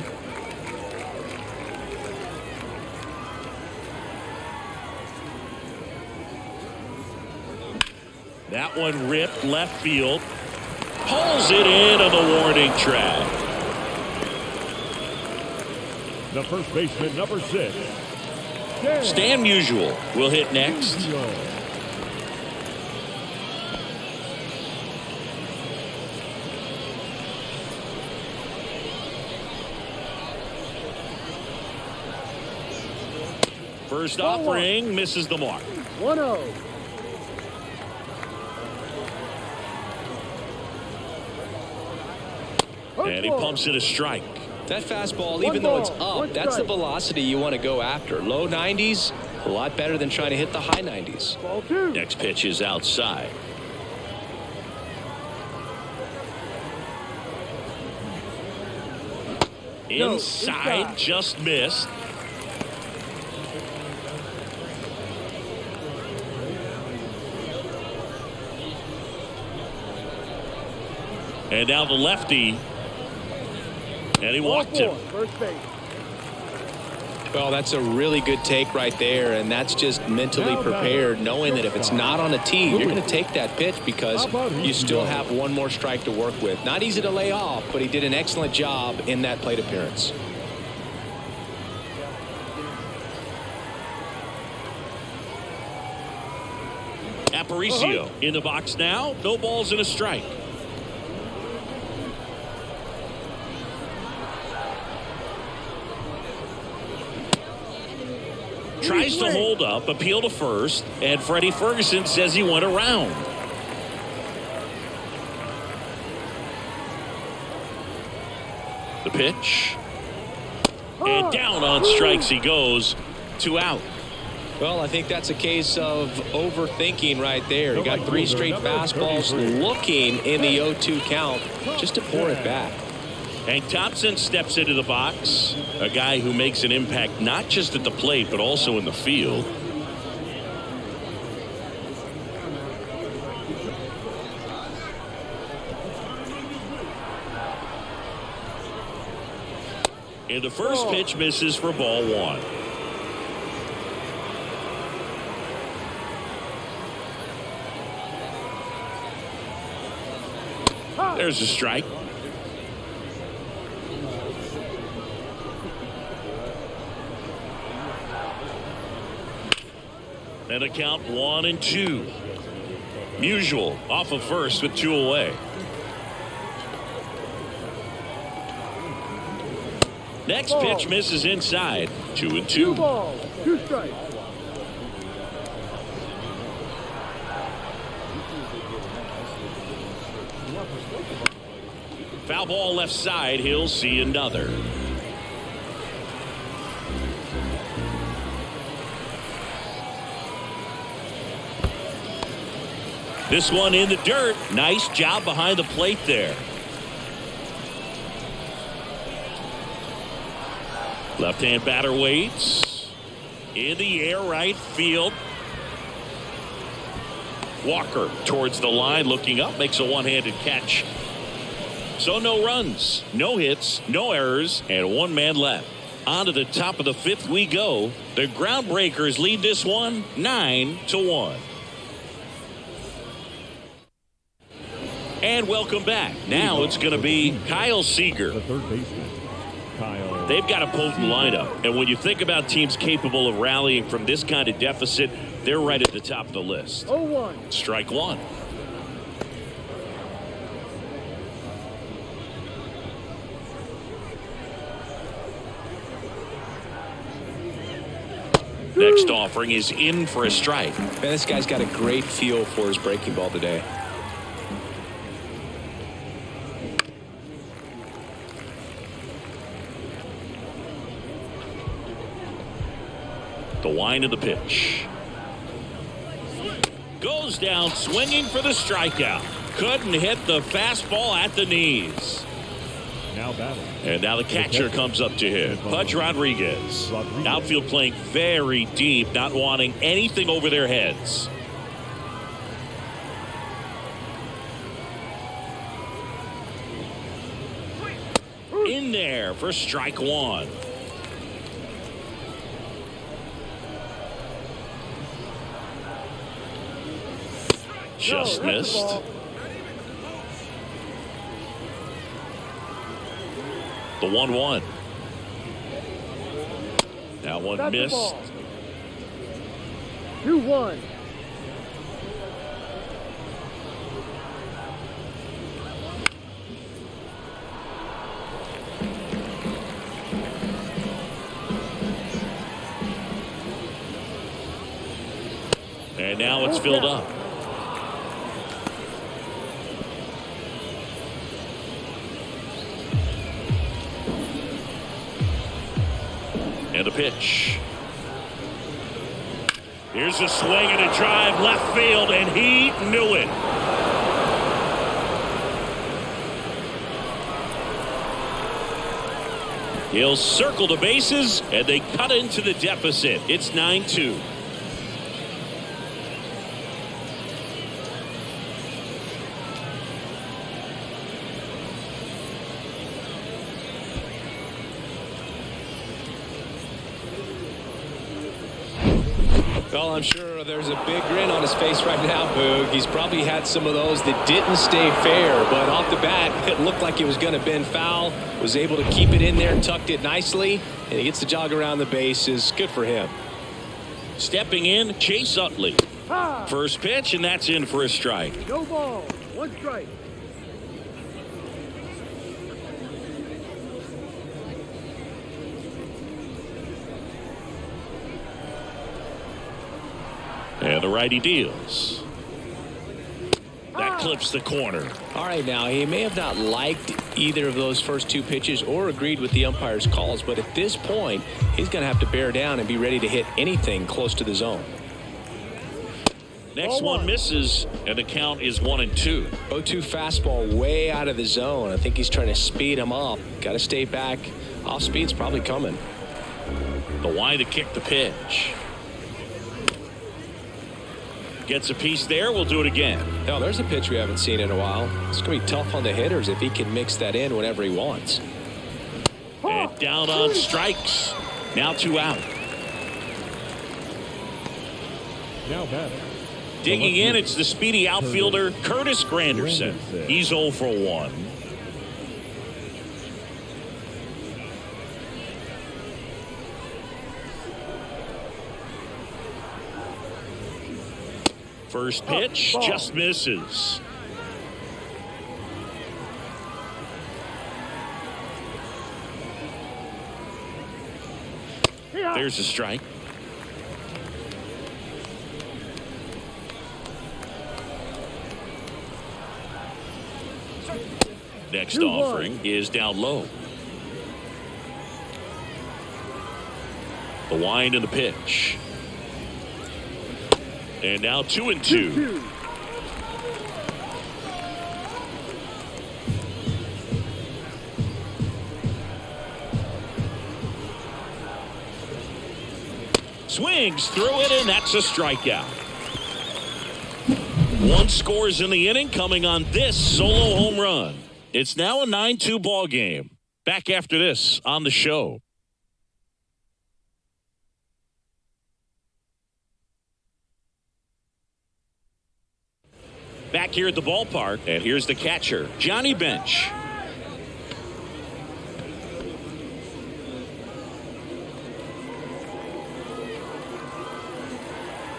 Speaker 1: That one ripped left field. Pulls it in on the warning track.
Speaker 3: The first baseman, number 6.
Speaker 1: Stan Musial will hit next. First offering misses the mark.
Speaker 4: 1-0.
Speaker 1: And he pumps it a strike.
Speaker 2: That fastball, even though it's up, that's the velocity you want to go after. Low 90s, a lot better than trying to hit the high 90s.
Speaker 4: Ball 2.
Speaker 1: Next pitch is outside. Inside, just missed. And now the lefty. And he walked him.
Speaker 4: First base.
Speaker 2: Well, that's a really good take right there, and that's just mentally prepared, knowing that if it's not on a tee, you're going to take that pitch because you still have one more strike to work with. Not easy to lay off, but he did an excellent job in that plate appearance.
Speaker 1: Aparicio in the box now. No balls and a strike. Tries to hold up, appeal to first, and Freddie Ferguson says he went around. The pitch. And down on strikes he goes. 2 out.
Speaker 2: Well, I think that's a case of overthinking right there. He got 3 straight fastballs looking in the 0-2 count just to pour it back.
Speaker 1: Hank Thompson steps into the box. A guy who makes an impact not just at the plate, but also in the field. And the first pitch misses for ball 1. There's a strike. And a count 1-2. Musial off of first with 2 away. Next pitch misses inside. 2-2.
Speaker 4: 2 balls, 2 strikes.
Speaker 1: Foul ball left side. He'll see another. This one in the dirt. Nice job behind the plate there. Left-hand batter waits. In the air, right field. Walker towards the line, looking up, makes a one-handed catch. So no runs, no hits, no errors, and 1 man left. On to the top of the 5th we go. The Groundbreakers lead this one 9-1. And welcome back. Now it's going to be Kyle Seager.
Speaker 3: The third baseman, Kyle.
Speaker 1: They've got a potent lineup. And when you think about teams capable of rallying from this kind of deficit, they're right at the top of the list.
Speaker 4: 0-1.
Speaker 1: Strike 1. Next offering is in for a strike.
Speaker 2: Man, this guy's got a great feel for his breaking ball today.
Speaker 1: The wind of the pitch. Goes down swinging for the strikeout. Couldn't hit the fastball at the knees.
Speaker 3: Now batting.
Speaker 1: And now the catcher comes up to him. Pudge Rodriguez. Outfield playing very deep, not wanting anything over their heads. In there for strike 1. Just missed. The 1-1. Now one missed.
Speaker 4: 2-1.
Speaker 1: And now it's filled up. And a pitch. Here's a swing and a drive left field, and he knew it. He'll circle the bases, and they cut into the deficit. It's 9-2.
Speaker 2: Well, I'm sure there's a big grin on his face right now, Boog. He's probably had some of those that didn't stay fair, but off the bat, it looked like it was going to bend foul. Was able to keep it in there, tucked it nicely, and he gets to jog around the bases. Good for him.
Speaker 1: Stepping in, Chase Utley. First pitch, and that's in for a strike.
Speaker 4: No ball. One strike.
Speaker 1: And the righty deals. That clips the corner.
Speaker 2: All right, now, he may have not liked either of those first two pitches or agreed with the umpire's calls, but at this point, he's going to have to bear down and be ready to hit anything close to the zone.
Speaker 1: Next one misses, and the count is 1-2.
Speaker 2: 0-2 fastball way out of the zone. I think he's trying to speed him up. Got to stay back. Off speed's probably coming.
Speaker 1: The wide to kick the pitch. Gets a piece there. We'll do it again.
Speaker 2: Now, there's a pitch we haven't seen in a while. It's going to be tough on the hitters if he can mix that in whenever he wants.
Speaker 1: And down on strikes. Now 2 out.
Speaker 3: Now batting.
Speaker 1: Digging in, it's the speedy outfielder, Curtis Granderson. He's 0 for 1. First pitch just misses. There's a strike. Next offering is down low. The wind and the pitch. And now 2-2. Swings through it, and that's a strikeout. 1 scores in the inning, coming on this solo home run. It's now a 9-2 ball game. Back after this on the show. Back here at the ballpark, and here's the catcher, Johnny Bench.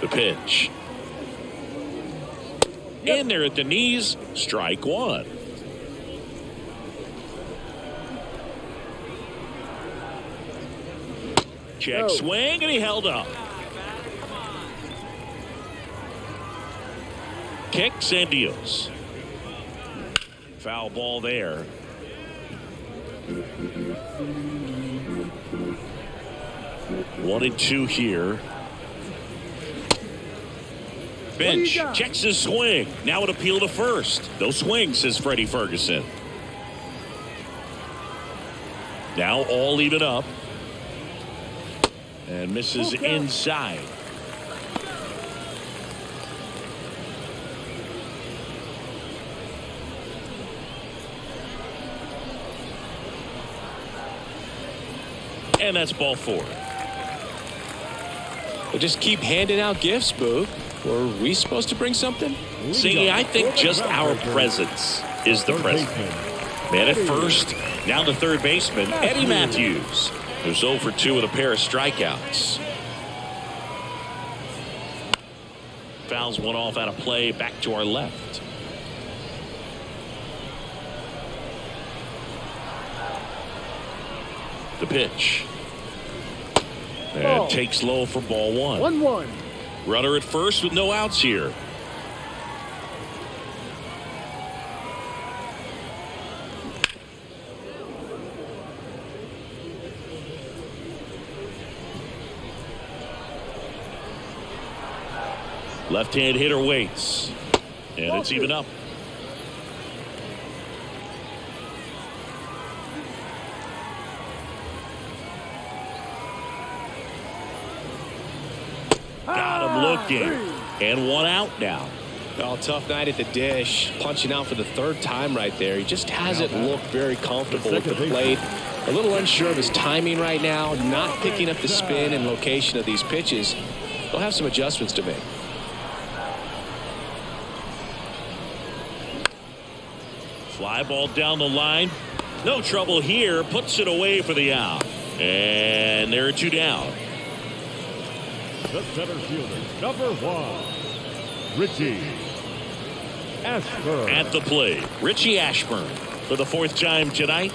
Speaker 1: The pitch. In there at the knees, strike 1. Check swing, and he held up. Kicks and deals. Foul ball there. One and two here. Bench checks his swing. Now an appeal to first. No swing, says Freddie Ferguson. Now all even up. And misses inside. And that's ball 4.
Speaker 2: We'll just keep handing out gifts, Boo. Were we supposed to bring something?
Speaker 1: See, I think just our presence is the present. Man at first, now the third baseman, Eddie Matthews, who's 0 for 2 with a pair of strikeouts. Fouls one off out of play, back to our left. The pitch. And takes low for ball 1.
Speaker 4: 1-1.
Speaker 1: Runner at first with no outs here. Left-hand hitter waits. And it's even up. Got him looking. And one out now.
Speaker 2: Well, tough night at the dish. Punching out for the third time right there. He just hasn't looked very comfortable with the plate. A little unsure of his timing right now. Not picking up the spin and location of these pitches. He'll have some adjustments to make.
Speaker 1: Fly ball down the line. No trouble here. Puts it away for the out. And there are two down.
Speaker 3: The center fielder, number 1, Richie Ashburn.
Speaker 1: At the plate, Richie Ashburn for the 4th time tonight.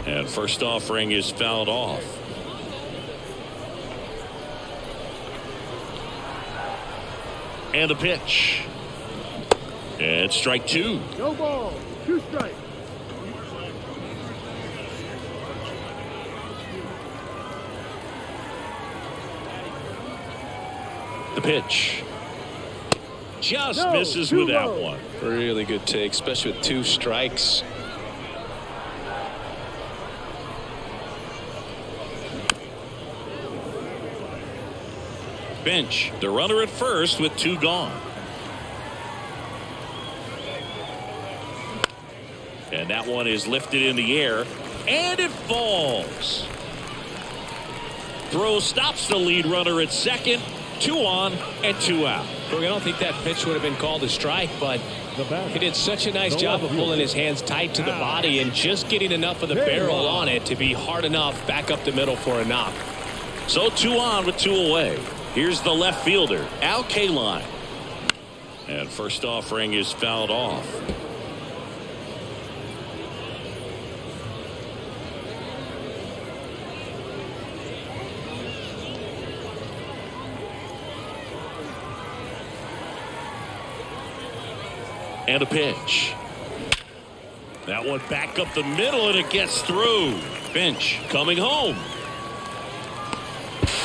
Speaker 1: And first offering is fouled off. And the pitch. And strike 2.
Speaker 4: No ball. 2 strikes.
Speaker 1: The pitch. Just
Speaker 4: No,
Speaker 1: misses
Speaker 4: too
Speaker 1: with that
Speaker 4: low.
Speaker 1: one.
Speaker 2: Really good take, especially with 2 strikes.
Speaker 1: Bench. The runner at first with 2 gone. And that one is lifted in the air. And it falls. Throw stops the lead runner at second. 2 on and 2 out.
Speaker 2: Look, I don't think that pitch would have been called a strike, but he did such a nice job of pulling his hands tight to the body and just getting enough of the barrel on it to be hard enough back up the middle for a knock.
Speaker 1: So 2 on with 2 away. Here's the left fielder, Al Kaline. And first offering is fouled off. And a pitch. That one back up the middle and it gets through. Bench coming home.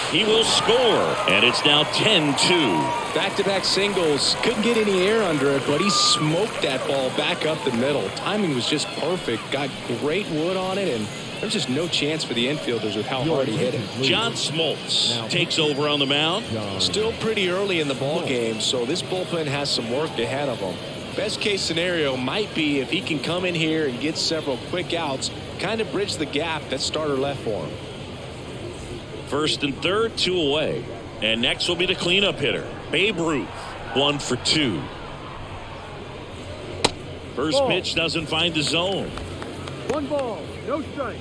Speaker 1: He will score, and it's now 10-2.
Speaker 2: Back-to-back singles. Couldn't get any air under it, but he smoked that ball back up the middle. Timing was just perfect. Got great wood on it, and there's just no chance for the infielders with how hard he hit it.
Speaker 1: John Smoltz takes over on the mound.
Speaker 2: Still pretty early in the ball game, so this bullpen has some work ahead of them. Best case scenario might be if he can come in here and get several quick outs, kind of bridge the gap that starter left for him.
Speaker 1: First and third, 2 away. And next will be the cleanup hitter, Babe Ruth, 1 for 2. First pitch doesn't find the zone.
Speaker 4: 1 ball. No strike.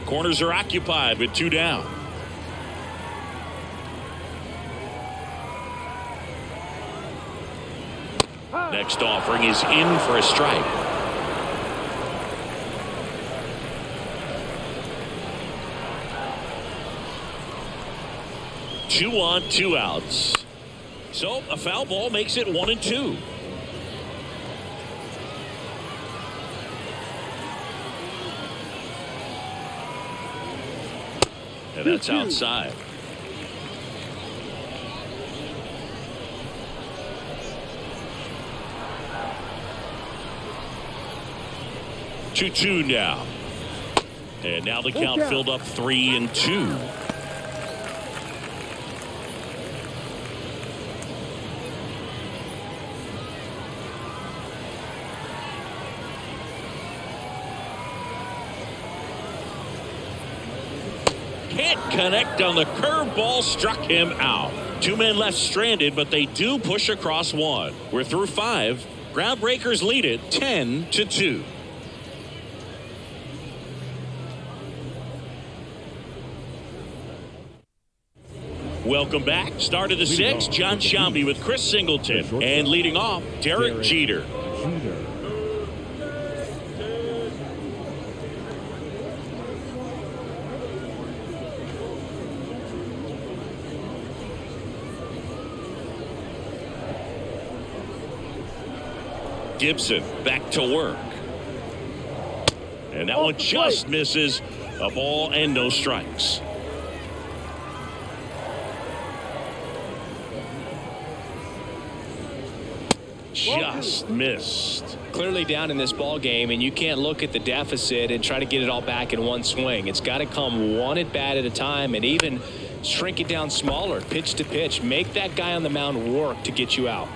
Speaker 1: Corners are occupied with 2 down. Next offering is in for a strike. Two on, 2 outs. So a foul ball makes it 1-2. And that's outside. Two now. And now the count filled up 3-2. Can't connect on the curveball, struck him out. 2 men left stranded, but they do push across 1. We're through 5. Groundbreakers lead it 10-2. Welcome back. Start of the 6th. John Sciambi with Chris Singleton. And leading off, Derek Jeter. Gibson back to work. And that one just misses. A ball and no strikes. just missed.
Speaker 2: Clearly down in this ball game, and you can't look at the deficit and try to get it all back in one swing. It's got to come one at bat at a time, and even shrink it down smaller, pitch to pitch. Make that guy on the mound work to get you out.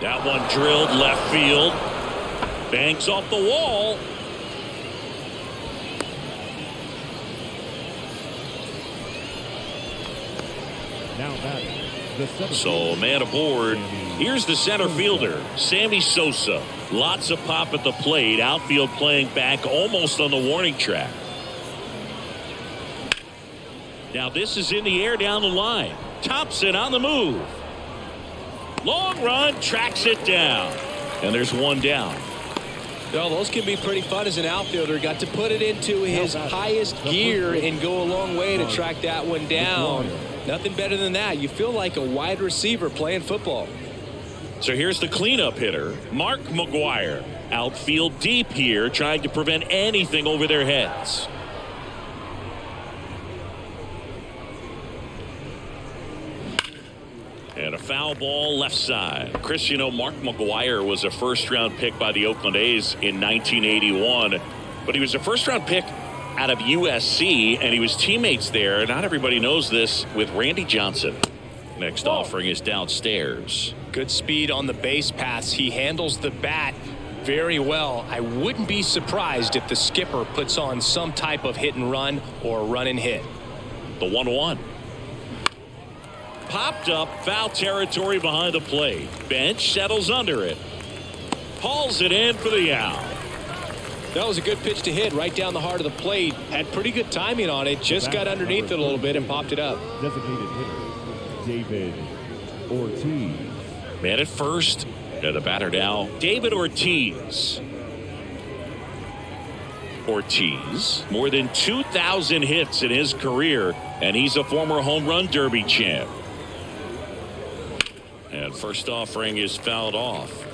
Speaker 1: That one drilled left field. Banks off the wall.
Speaker 3: Now batting, the center
Speaker 1: So man aboard. Here's the center fielder, Sammy Sosa. Lots of pop at the plate. Outfield playing back almost on the warning track. Now this is in the air down the line. Thompson on the move. Long run, tracks it down. And there's one down.
Speaker 2: Well, those can be pretty fun as an outfielder. Got to put it into his highest gear and go a long way to track that one down. Nothing better than that. You feel like a wide receiver playing football.
Speaker 1: So here's the cleanup hitter, Mark McGwire. Outfield deep here, trying to prevent anything over their heads. And a foul ball left side. Chris, you know, Mark McGwire was a first-round pick by the Oakland A's in 1981. But he was a first-round pick out of USC, and he was teammates there. Not everybody knows this with Randy Johnson. Next offering is downstairs.
Speaker 2: Good speed on the base paths. He handles the bat very well. I wouldn't be surprised if the skipper puts on some type of hit and run or run and hit.
Speaker 1: The 1-1. Popped up, foul territory behind the plate. Bench settles under it. Hauls it in for the out.
Speaker 2: That was a good pitch to hit right down the heart of the plate. Had pretty good timing on it. Just got underneath it a little bit and popped it up.
Speaker 3: designated hitter, David Ortiz.
Speaker 1: Man at first. And the batter now, David Ortiz. Ortiz, more than 2,000 hits in his career, and he's a former home run derby champ. And first offering is fouled off.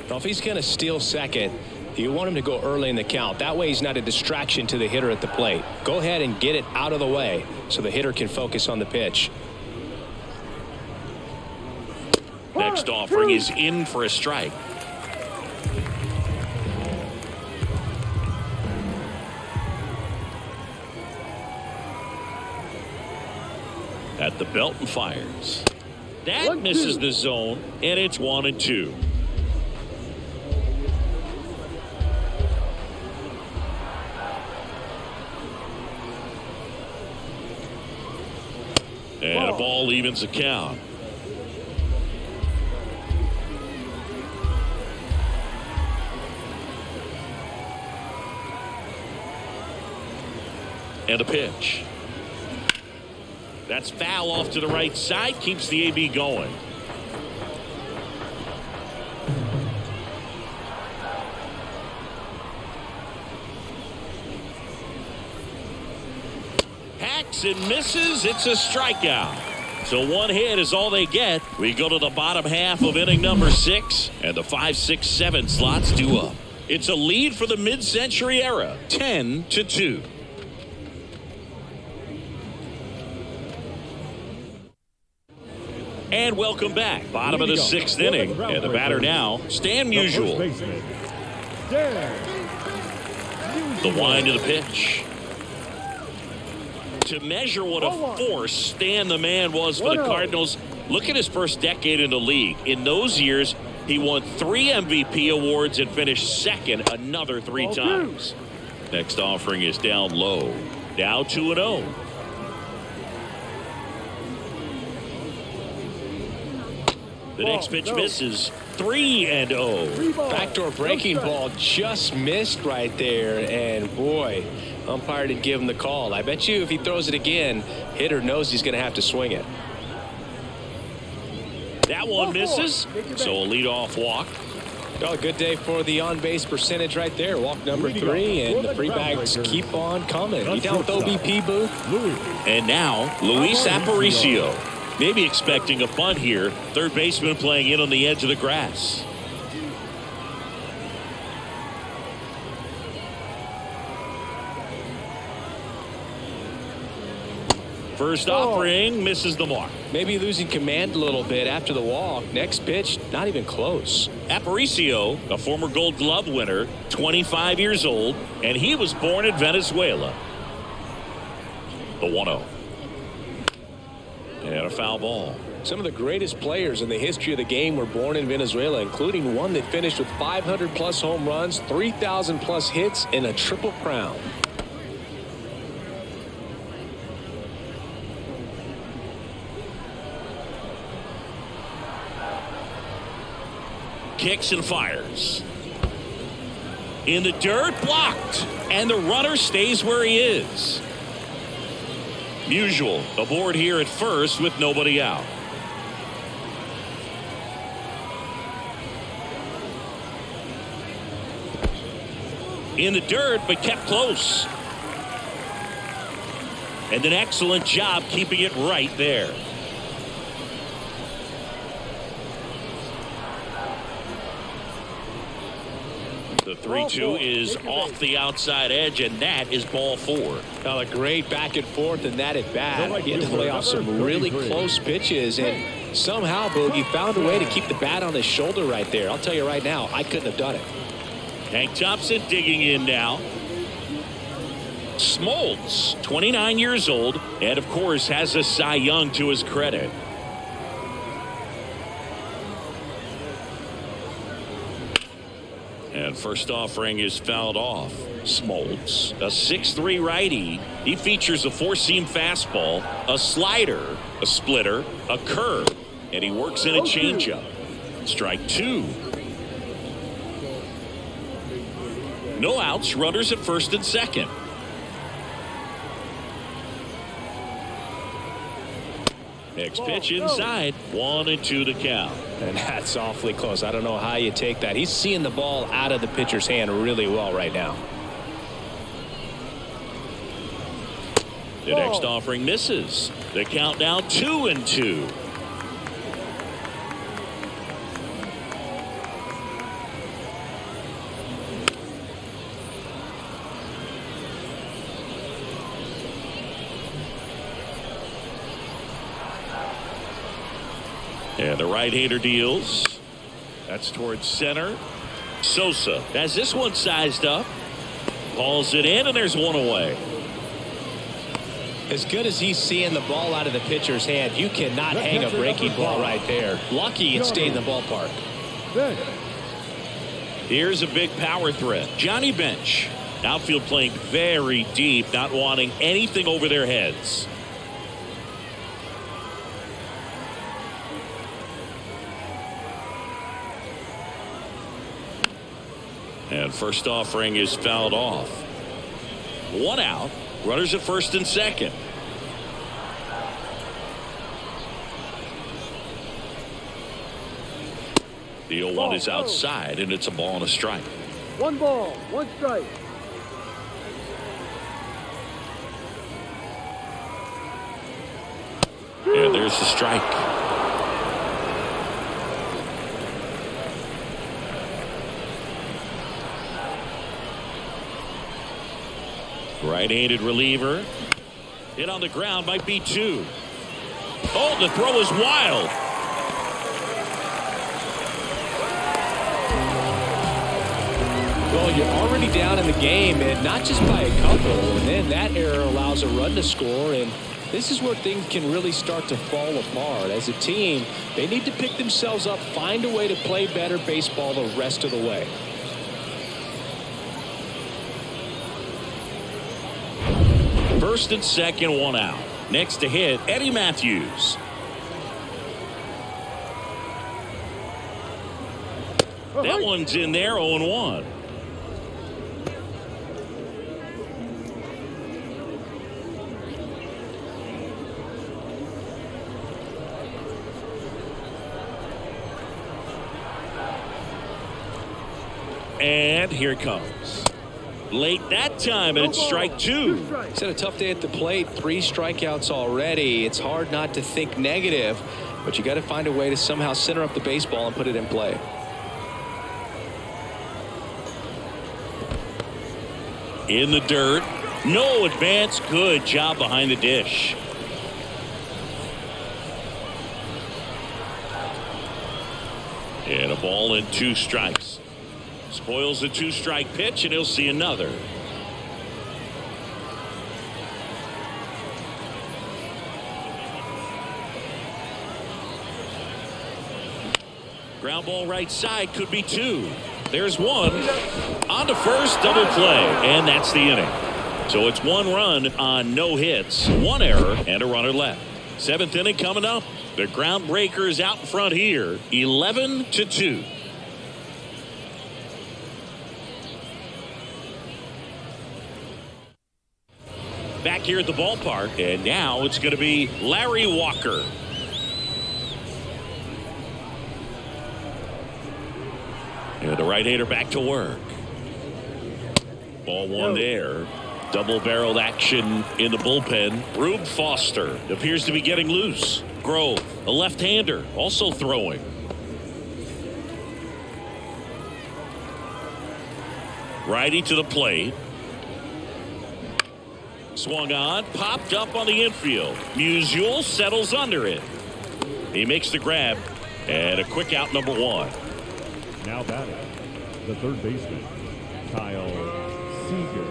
Speaker 2: Well, if he's going to steal second, you want him to go early in the count. That way he's not a distraction to the hitter at the plate. Go ahead and get it out of the way so the hitter can focus on the pitch.
Speaker 1: Next offering is in for a strike. At the belt and fires. That misses the zone, and it's 1-2. And a ball evens the count. And a pitch. That's foul off to the right side. Keeps the AB going. Hacks and misses. It's a strikeout. So one hit is all they get. We go to the bottom half of inning number 6. And the 5, 6, 7 slots due up. It's a lead for the mid-century era. 10-2. And welcome back. Bottom of the 6th inning. And the batter now, Stan Musial. The wind of the pitch. To measure what a force Stan the Man was for the Cardinals, look at his first decade in the league. In those years, he won 3 MVP awards and finished second another 3 times. Next offering is down low. Now 2-0. The next pitch misses. 3-0.
Speaker 2: Backdoor breaking ball just missed right there. And boy, umpire didn't give him the call. I bet you if he throws it again, hitter knows he's going to have to swing it.
Speaker 1: That one misses. So a leadoff walk.
Speaker 2: Oh, good day for the on-base percentage right there. Walk number 3, and the free bags keep on coming. You down with OBP, Booth?
Speaker 1: And now, Luis Aparicio. Maybe expecting a bunt here. Third baseman playing in on the edge of the grass. First
Speaker 4: Oh.
Speaker 1: offering misses the mark.
Speaker 2: Maybe losing command a little bit after the walk. Next pitch, not even close.
Speaker 1: Aparicio, a former Gold Glove winner, 25 years old, and he was born in Venezuela. The 1-0. And a foul ball.
Speaker 2: Some of the greatest players in the history of the game were born in Venezuela, including one that finished with 500-plus home runs, 3,000-plus hits, and a triple crown.
Speaker 1: Kicks and fires. In the dirt, blocked. And the runner stays where he is. Musial aboard here at first with nobody out. In the dirt, but kept close. And an excellent job keeping it right there. The 3-2 is off the outside edge, and that is ball 4.
Speaker 2: Now a great back and forth in that at bat. He had to play off some really close pitches, and somehow Boogie found a way to keep the bat on his shoulder right there. I'll tell you right now, I couldn't have done it.
Speaker 1: Hank Thompson digging in now. Smoltz, 29 years old, and of course has a Cy Young to his credit. And first offering is fouled off. Smoltz, a 6'3" righty. He features a four-seam fastball, a slider, a splitter, a curve, and he works in a changeup. Strike 2. No outs, runners at first and second. Next pitch inside, 1-2 to count.
Speaker 2: And that's awfully close. I don't know how you take that. He's seeing the ball out of the pitcher's hand really well right now.
Speaker 1: The next offering misses. The count now 2-2. And the right-hander deals. That's towards center. Sosa has this one sized up. Hauls it in, and there's one away.
Speaker 2: As good as he's seeing the ball out of the pitcher's hand, you cannot hang a breaking ball right there. Lucky it stayed in the ballpark.
Speaker 1: Here's a big power threat. Johnny Bench. Outfield playing very deep, not wanting anything over their heads. And first offering is fouled off. One out. Runners at first and second. The 0-1 is outside, and it's a ball and a strike.
Speaker 4: 1 ball, 1 strike.
Speaker 1: And there's the strike. Right-handed reliever. Hit on the ground, might be 2. Oh, the throw is wild.
Speaker 2: Well, you're already down in the game, and not just by a couple. And then that error allows a run to score, and this is where things can really start to fall apart. As a team, they need to pick themselves up, find a way to play better baseball the rest of the way.
Speaker 1: First and second, 1 out. Next to hit, Eddie Matthews. That one's in there, 0-1. And here it comes. Late that time, and it's strike 2.
Speaker 2: He's had a tough day at the plate. 3 strikeouts already. It's hard not to think negative, but you got to find a way to somehow center up the baseball and put it in play.
Speaker 1: In the dirt. No advance. Good job behind the dish. And a ball and 2 strikes. Spoils the 2-strike pitch, and he'll see another. Ground ball right side, could be 2. There's 1. On to first, double play, and that's the inning. So it's 1 run on no hits, 1 error, and a runner left. 7th inning coming up. The Groundbreakers out in front here, 11-2. Back here at the ballpark, and now it's going to be Larry Walker. And the right-hander back to work. Ball 1 there. Double-barreled action in the bullpen. Rube Foster appears to be getting loose. Grove, a left-hander, also throwing. Righty to the plate. Swung on, popped up on the infield. Musial settles under it. He makes the grab, and a quick out, number 1.
Speaker 3: Now batting, the third baseman, Kyle Seager.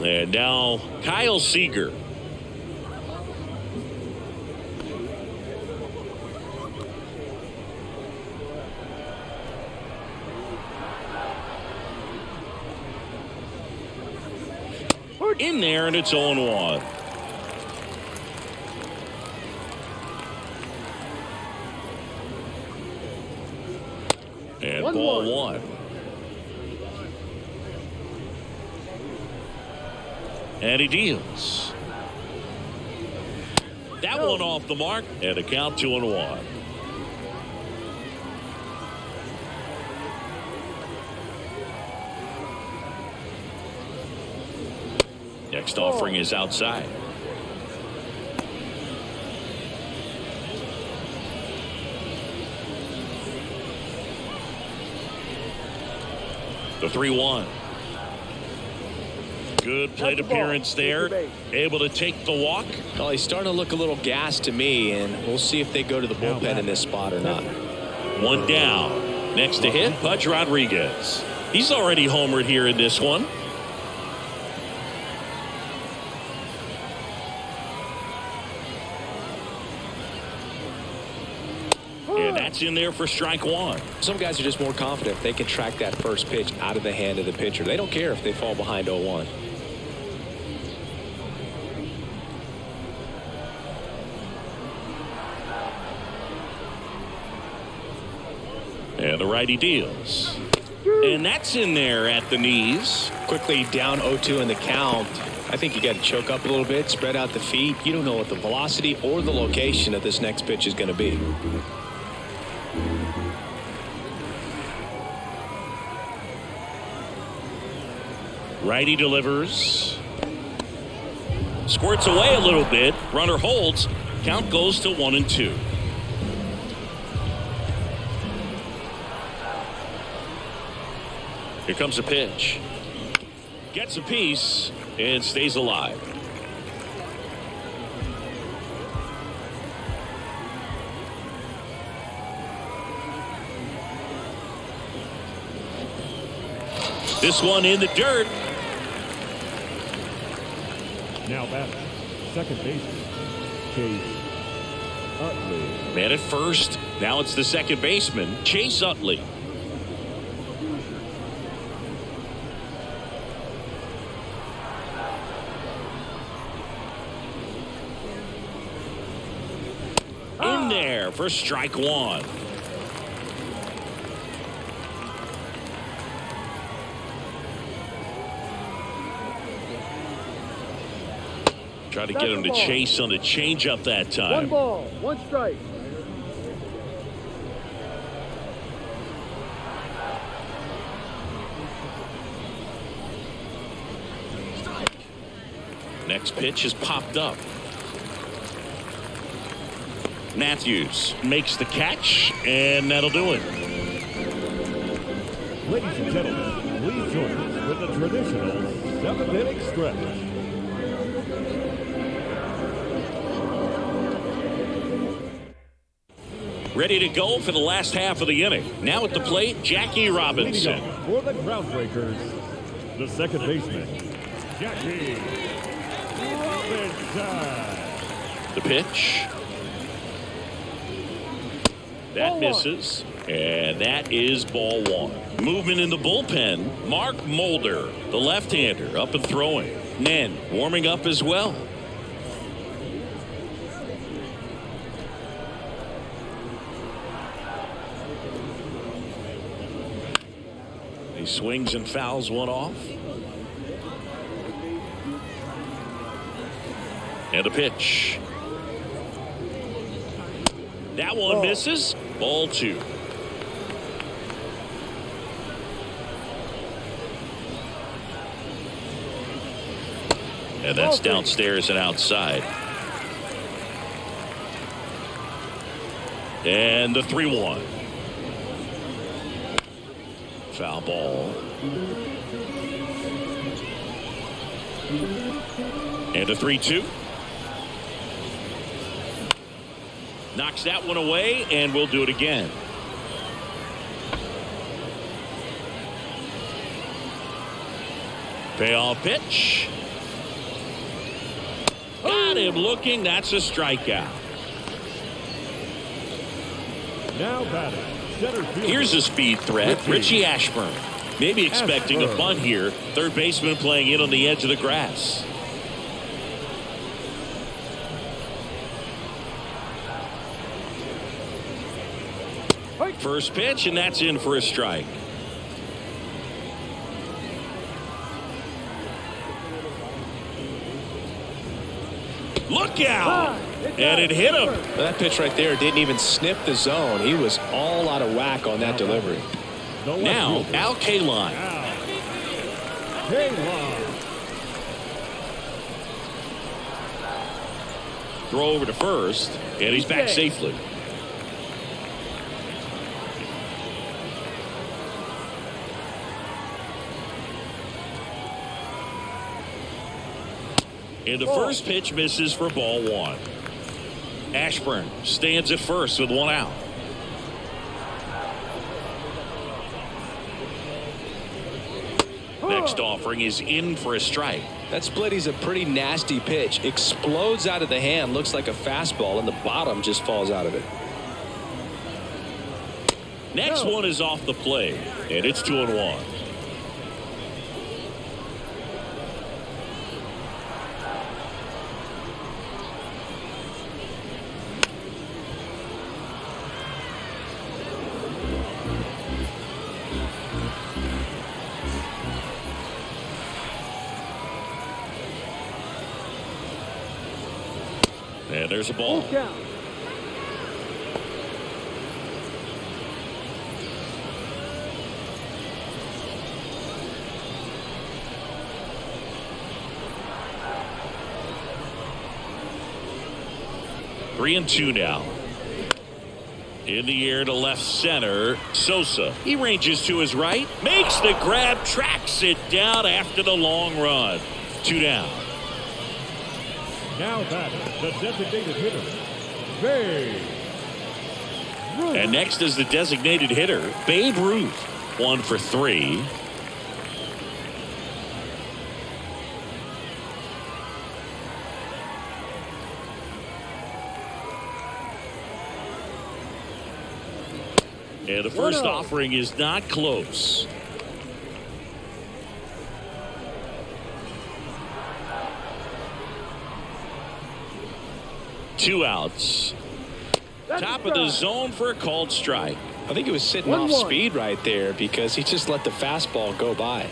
Speaker 1: And now Kyle Seager. In there, and it's 0-1. And ball 1. And he deals. That one off the mark, and a count 2-1. Next offering is outside. The 3-1. Good plate appearance there. Able to take the walk.
Speaker 2: Well, he's starting to look a little gassed to me, and we'll see if they go to the bullpen in this spot or not.
Speaker 1: 1 down. Next to hit, Pudge Rodriguez. He's already homered here in this one. And that's in there for strike 1.
Speaker 2: Some guys are just more confident they can track that first pitch out of the hand of the pitcher. They don't care if they fall behind 0-1.
Speaker 1: And the righty deals. And that's in there at the knees.
Speaker 2: Quickly down 0-2 in the count. I think you got to choke up a little bit, spread out the feet. You don't know what the velocity or the location of this next pitch is going to be.
Speaker 1: Righty delivers. Squirts away a little bit. Runner holds. Count goes to 1-2. Here comes a pitch. Gets a piece and stays alive. This one in the dirt.
Speaker 3: Now batting, second baseman, Chase Utley.
Speaker 1: Man at first. Now it's the second baseman, Chase Utley. In there for strike 1. Try to get him to chase on the changeup that time.
Speaker 4: 1 ball, 1 strike.
Speaker 1: Next pitch is popped up. Matthews makes the catch, and that'll do it.
Speaker 3: Ladies and gentlemen, please join us with the traditional 7th inning stretch.
Speaker 1: Ready to go for the last half of the inning. Now at the plate, Jackie
Speaker 3: Leading
Speaker 1: Robinson.
Speaker 3: up for the Groundbreakers, the second baseman, Jackie Robinson.
Speaker 1: The pitch. That misses. And that is ball one. Movement in the bullpen. Mark Mulder, the left-hander, up and throwing. Nen warming up as well. He swings and fouls one off. And a pitch. That one misses. Ball two. And that's downstairs and outside. And the 3-1. Foul ball. And a 3-2. Knocks that one away, and we'll do it again. Payoff pitch. Got him looking. That's a strikeout.
Speaker 3: Now batting, center fielder.
Speaker 1: Here's a speed threat. Richie Ashburn. Maybe expecting a bunt here. Third baseman playing in on the edge of the grass. First pitch, and that's in for a strike. Look out! And it hit him.
Speaker 2: That pitch right there didn't even snip the zone. He was all out of whack on that delivery.
Speaker 1: Now, Al Kaline. Throw over to first, and he's back safely. And the first pitch misses for ball one. Ashburn stands at first with one out. Next offering is in for a strike.
Speaker 2: That splitty's a pretty nasty pitch. Explodes out of the hand. Looks like a fastball, and the bottom just falls out of it.
Speaker 1: Next one is off the plate, and it's 2-1. And there's a ball.
Speaker 4: Count.
Speaker 1: Three and two now. In the air to left center. Sosa. He ranges to his right. Makes the grab. Tracks it down after the long run. 2 down.
Speaker 3: Now batting, the designated hitter, Babe Ruth.
Speaker 1: And next is the designated hitter, Babe Ruth. 1 for 3. And the first offering is not close. Two outs. Top of the zone for a called strike.
Speaker 2: I think he was sitting off speed right there because he just let the fastball go by.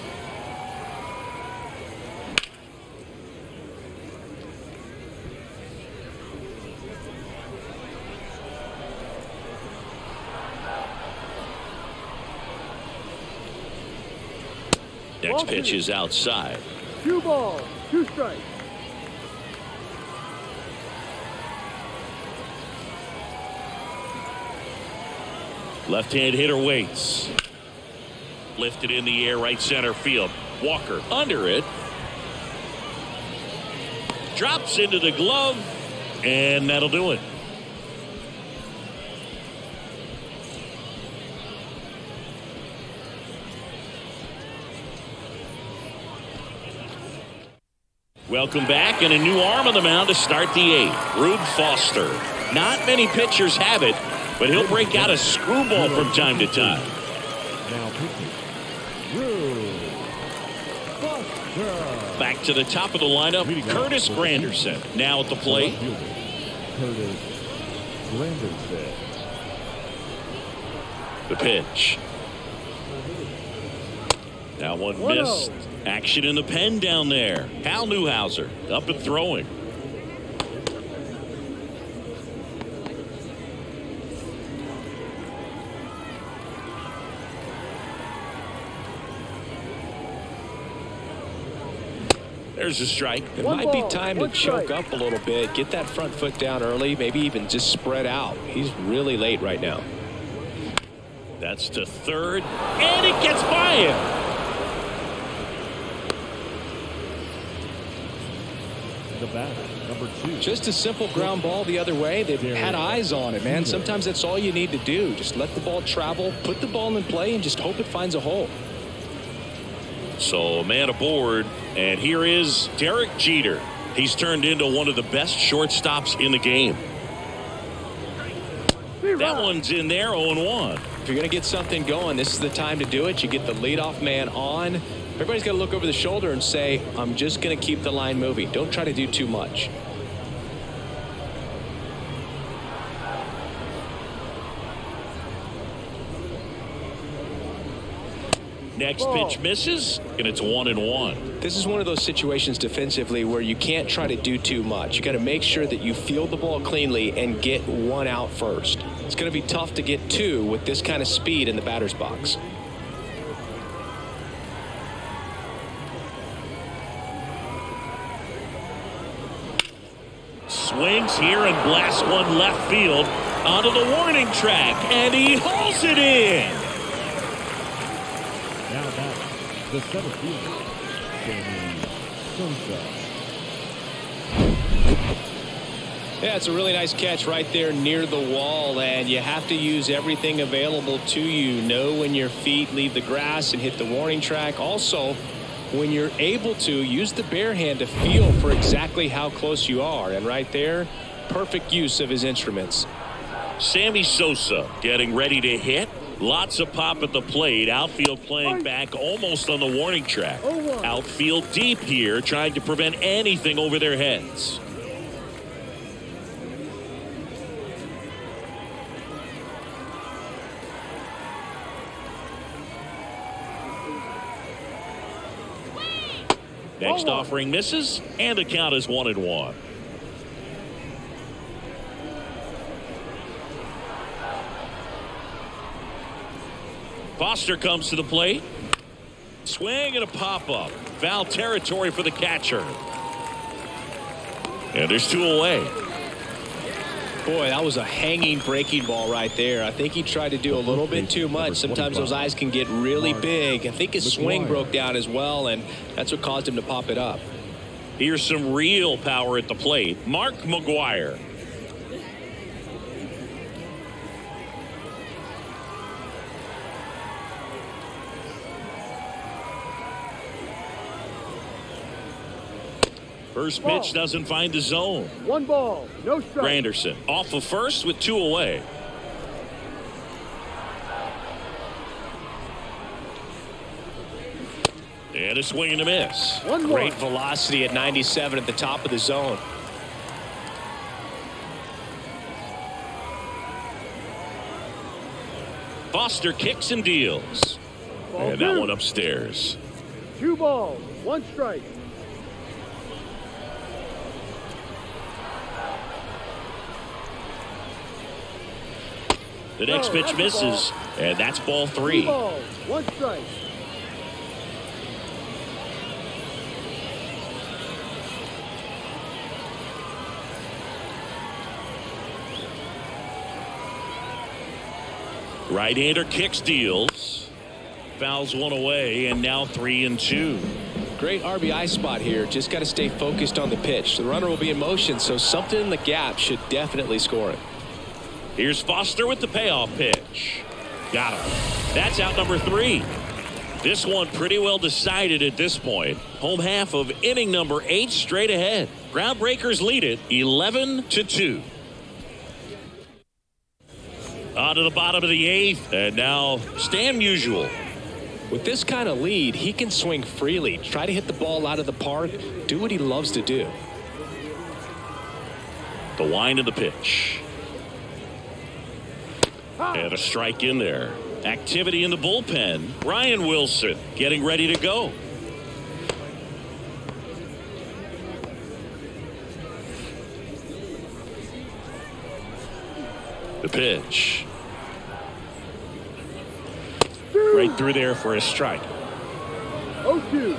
Speaker 1: Next pitch is outside.
Speaker 4: 2 balls, 2 strikes.
Speaker 1: Left-hand hitter waits. Lifted in the air, right center field. Walker under it. Drops into the glove, and that'll do it. Welcome back, and a new arm on the mound to start the 8th. Rube Foster. Not many pitchers have it, but he'll break out a screwball from time to time.
Speaker 3: Now pitching, Rube Foster.
Speaker 1: Back to the top of the lineup, Curtis Granderson. Now at the plate.
Speaker 3: Curtis Granderson.
Speaker 1: The pitch. That one missed. Action in the pen down there. Hal Newhouser up and throwing. There's a strike.
Speaker 2: It might be time to choke up a little bit, get that front foot down early, maybe even just spread out. He's really late right now.
Speaker 1: That's to third, and it gets by him.
Speaker 3: The bat, number 2.
Speaker 2: Just a simple ground ball the other way. They've had eyes on it, man. Sometimes that's all you need to do. Just let the ball travel, put the ball in play, and just hope it finds a hole.
Speaker 1: So a man aboard, and here is Derek Jeter. He's turned into one of the best shortstops in the game. That one's in there, 0-1.
Speaker 2: If you're going to get something going, this is the time to do it. You get the leadoff man on. Everybody's got to look over the shoulder and say, I'm just going to keep the line moving. Don't try to do too much.
Speaker 1: Next pitch misses, and it's 1-1.
Speaker 2: This is one of those situations defensively where you can't try to do too much. You got to make sure that you field the ball cleanly and get one out first. It's going to be tough to get 2 with this kind of speed in the batter's box.
Speaker 1: Swings here and blasts one left field onto the warning track, and he hauls it in.
Speaker 3: Now back, the center fielder, Sammy Sosa.
Speaker 2: Yeah, it's a really nice catch right there near the wall, and you have to use everything available to you. Know when your feet leave the grass and hit the warning track. Also, when you're able to, use the bare hand to feel for exactly how close you are. And right there, perfect use of his instruments.
Speaker 1: Sammy Sosa getting ready to hit. Lots of pop at the plate. Outfield playing back almost on the warning track. Outfield deep here, trying to prevent anything over their heads. Next offering misses, and the count is 1-1. Foster comes to the plate. Swing and a pop-up. Foul territory for the catcher. And there's 2 away.
Speaker 2: Boy, that was a hanging breaking ball right there. I think he tried to do a little bit too much. Sometimes those eyes can get really big. I think his swing broke down as well, and that's what caused him to pop it up.
Speaker 1: Here's some real power at the plate. Mark McGwire. First pitch doesn't find the zone.
Speaker 4: 1 ball, no strike.
Speaker 1: Granderson off of first with 2 away. And a swing and a miss.
Speaker 2: Great velocity at 97 at the top of the zone.
Speaker 1: Foster kicks and deals. And that one upstairs.
Speaker 4: 2 balls, 1 strike.
Speaker 1: The next pitch misses, and that's ball 3.
Speaker 4: 2 balls, 1 strike.
Speaker 1: Right-hander kicks, deals. Fouls one away, and now 3-2.
Speaker 2: Great RBI spot here. Just got to stay focused on the pitch. The runner will be in motion, so something in the gap should definitely score it.
Speaker 1: Here's Foster with the payoff pitch. Got him. That's out number 3. This one pretty well decided at this point. Home half of inning number 8 straight ahead. Groundbreakers lead it 11-2. On to the bottom of the 8th, and now Stan Musial.
Speaker 2: With this kind of lead, he can swing freely, try to hit the ball out of the park, do what he loves to do.
Speaker 1: The wind of the pitch. And a strike in there. Activity in the bullpen. Ryan Wilson getting ready to go. The pitch. Right through there for a strike.
Speaker 4: 0-2.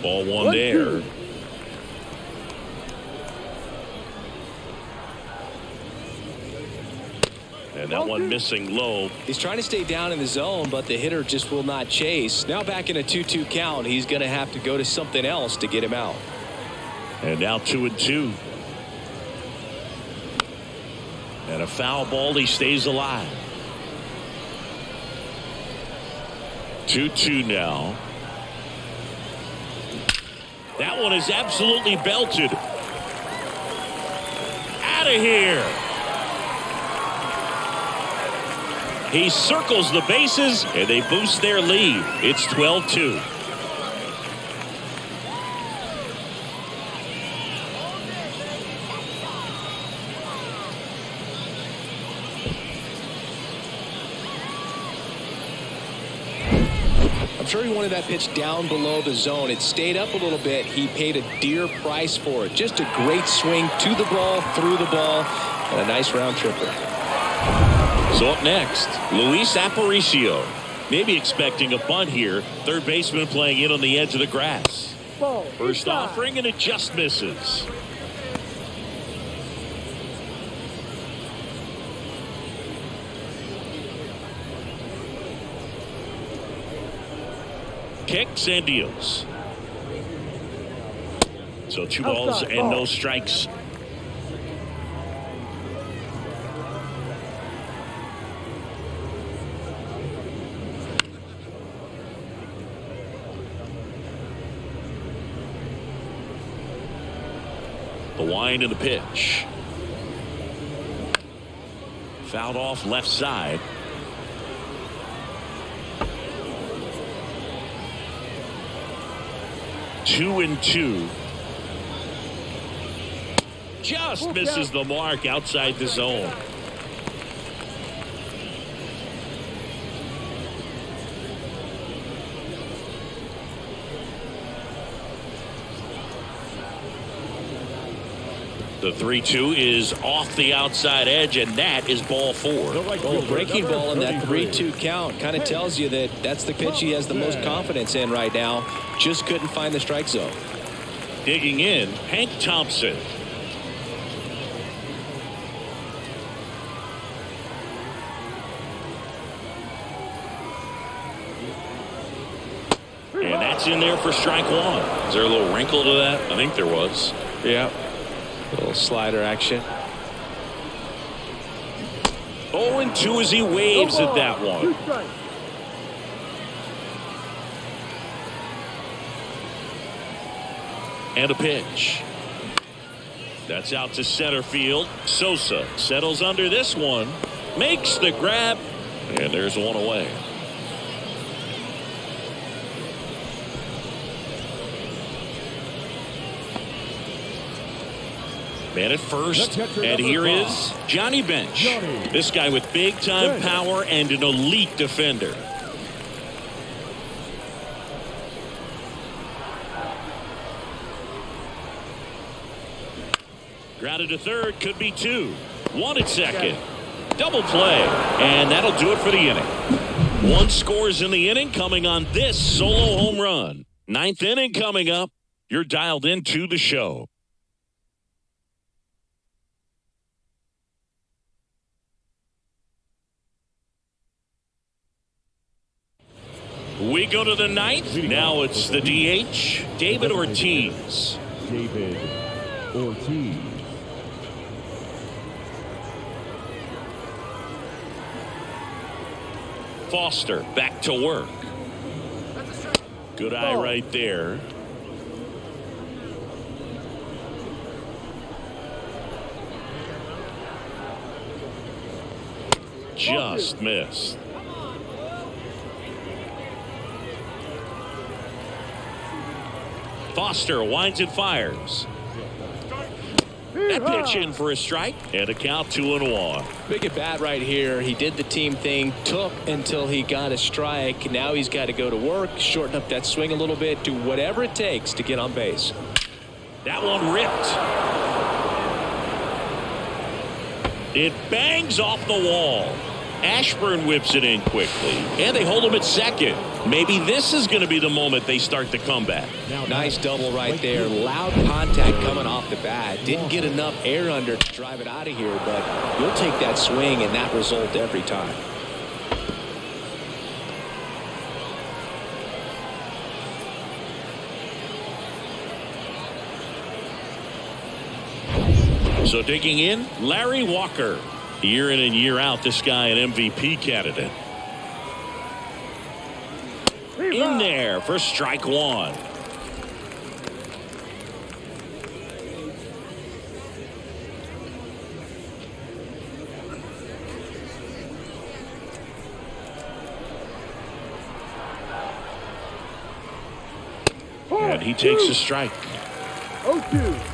Speaker 1: Ball one there. And that one missing low.
Speaker 2: He's trying to stay down in the zone, but the hitter just will not chase. Now back in a 2-2 count, he's going to have to go to something else to get him out.
Speaker 1: And now 2-2. And a foul ball, he stays alive. 2-2 now. That one is absolutely belted. Out of here. He circles the bases, and they boost their lead. It's 12-2.
Speaker 2: I'm sure he wanted that pitch down below the zone. It stayed up a little bit. He paid a dear price for it. Just a great swing to the ball, through the ball, and a nice round tripper.
Speaker 1: So up next, Luis Aparicio. Maybe expecting a bunt here. Third baseman playing in on the edge of the grass.
Speaker 4: Ball.
Speaker 1: First
Speaker 4: Inside.
Speaker 1: offering, and it just misses. Kicks and deals. So 2 balls
Speaker 4: Outside,
Speaker 1: and
Speaker 4: ball.
Speaker 1: no strikes. The wind of the pitch. Fouled off left side. Two and two. Just misses the mark outside the zone. The 3-2 is off the outside edge, and that is ball 4.
Speaker 2: Oh, breaking ball in that 3-2 count kind of tells you that that's the pitch he has the most confidence in right now. Just couldn't find the strike zone.
Speaker 1: Digging in, Hank Thompson. And that's in there for strike 1. Is there a little wrinkle to that? I think there was.
Speaker 2: Yeah. A little slider action.
Speaker 1: 0-2 as he waves at that one.
Speaker 4: 2 strikes.
Speaker 1: And a pitch. That's out to center field. Sosa settles under this one. Makes the grab. And there's one away. Man at first, and here is Johnny Bench. This guy with big-time power and an elite defender. Grounded to third, could be 2. 1 at second. Double play, and that'll do it for the inning. 1 scores in the inning coming on this solo home run. 9th inning coming up. You're dialed into the show. We go to the 9th. Now it's the DH, David Ortiz.
Speaker 3: David Ortiz.
Speaker 1: Foster back to work. Good eye right there. Just missed. Foster winds and fires. That pitch in for a strike and a count 2-1.
Speaker 2: Big at bat right here. He did the team thing, took until he got a strike. Now he's got to go to work, shorten up that swing a little bit, do whatever it takes to get on base.
Speaker 1: That one ripped. It bangs off the wall. Ashburn whips it in quickly, and they hold him at second. Maybe this is going to be the moment they start the comeback.
Speaker 2: Nice double right there. Loud contact coming off the bat. Didn't get enough air under to drive it out of here, but you'll take that swing and that result every time.
Speaker 1: So digging in, Larry Walker. Year in and year out, this guy an MVP candidate. In there for strike one. And he takes a strike.
Speaker 4: 0-2.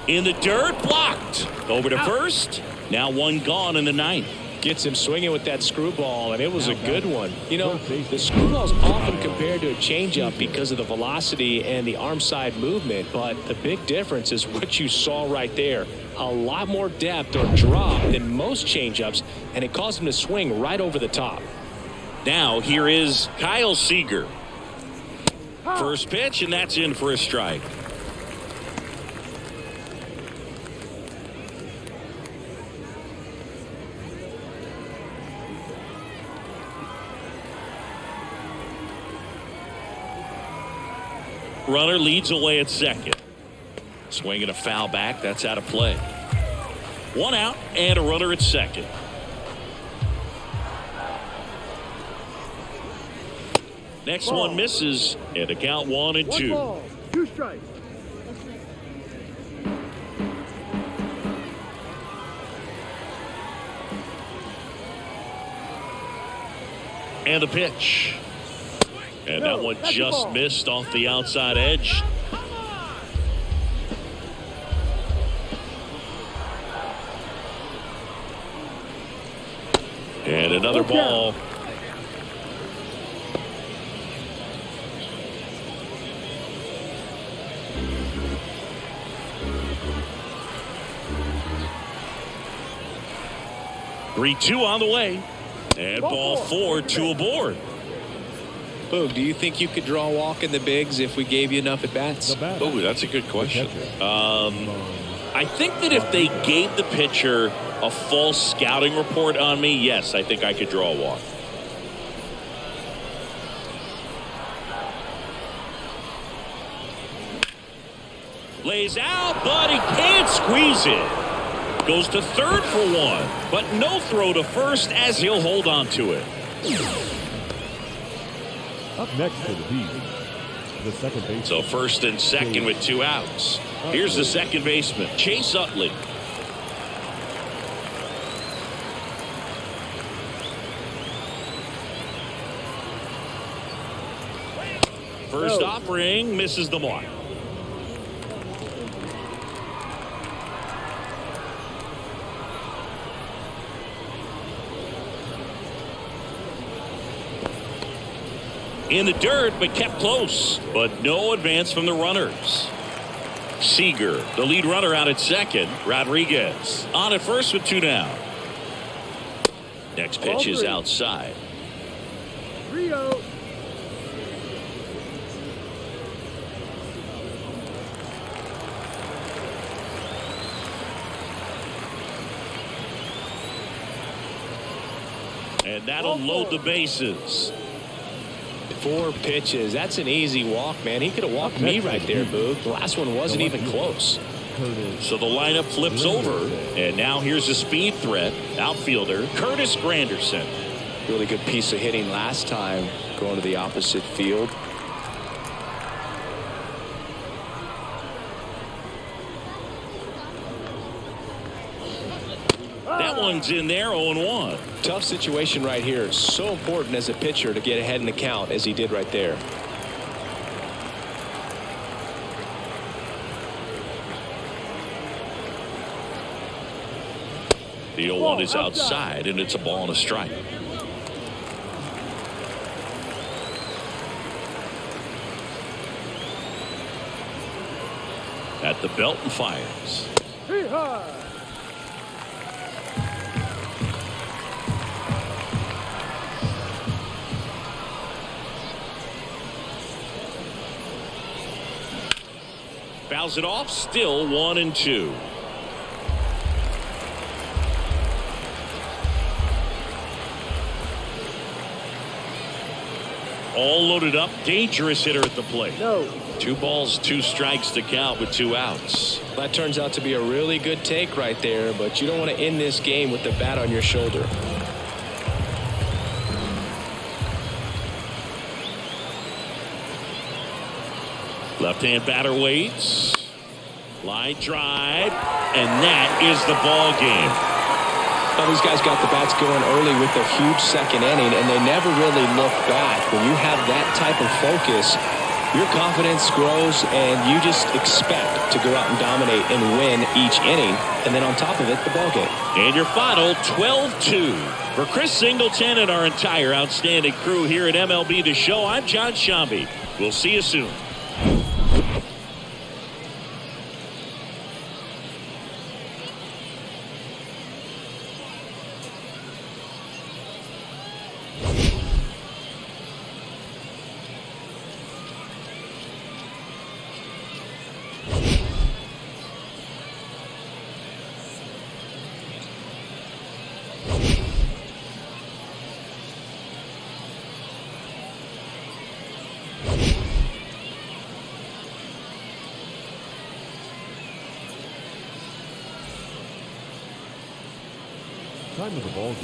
Speaker 1: In the dirt, blocked. Over to first. Now one gone in the ninth.
Speaker 2: Gets him swinging with that screwball, and it was a good one. You know, the screwball's often compared to a changeup because of the velocity and the arm side movement, but the big difference is what you saw right there. A lot more depth or drop than most changeups, and it caused him to swing right over the top.
Speaker 1: Now here is Kyle Seager. First pitch, and that's in for a strike. Runner leads away at second. Swinging a foul back. That's out of play. One out and a runner at second. Next one misses, and a count 1-2.
Speaker 4: 1 ball, 2 strikes.
Speaker 1: And the pitch. And that one just missed off the outside edge. And another ball. Three-two on the way. And ball 4, 2 aboard.
Speaker 2: Boog, do you think you could draw a walk in the bigs if we gave you enough at bats?
Speaker 1: Oh, that's a good question. I think that if they gave the pitcher a full scouting report on me, yes, I think I could draw a walk. Lays out, but he can't squeeze it. Goes to third for one, but no throw to first as he'll hold on to it.
Speaker 3: Up next for the Bees, the second baseman.
Speaker 1: So first and second with 2 outs. Here's the second baseman, Chase Utley. First offering misses the mark. In the dirt, but kept close. But no advance from the runners. Seager, the lead runner, out at second. Rodriguez on at first with 2 down. Next pitch is outside.
Speaker 4: 3-0.
Speaker 1: And that'll load the bases.
Speaker 2: 4 pitches. That's an easy walk, man. He could have walked me right there, Boog. The last one wasn't even close.
Speaker 1: So the lineup flips over, and now here's a speed threat. Outfielder Curtis Granderson.
Speaker 2: Really good piece of hitting last time, going to the opposite field.
Speaker 1: That one's in there, 0-1.
Speaker 2: Tough situation right here. So important as a pitcher to get ahead in the count as he did right there.
Speaker 1: The 0-1 is outside, and it's a ball and a strike. At the belt and fires.
Speaker 4: Hee-haw!
Speaker 1: Fouls it off, still 1-2. All loaded up, dangerous hitter at the plate.
Speaker 4: No.
Speaker 1: 2 balls, 2 strikes to count with 2 outs.
Speaker 2: That turns out to be a really good take right there, but you don't want to end this game with the bat on your shoulder.
Speaker 1: Left-hand batter waits. Line drive, and that is the ball game.
Speaker 2: Well, these guys got the bats going early with a huge second inning, and they never really look back. When you have that type of focus, your confidence grows, and you just expect to go out and dominate and win each inning. And then on top of it, the ball game.
Speaker 1: And your final 12-2. For Chris Singleton and our entire outstanding crew here at MLB The Show, I'm John Shambi. We'll see you soon.
Speaker 3: Time of the ball game.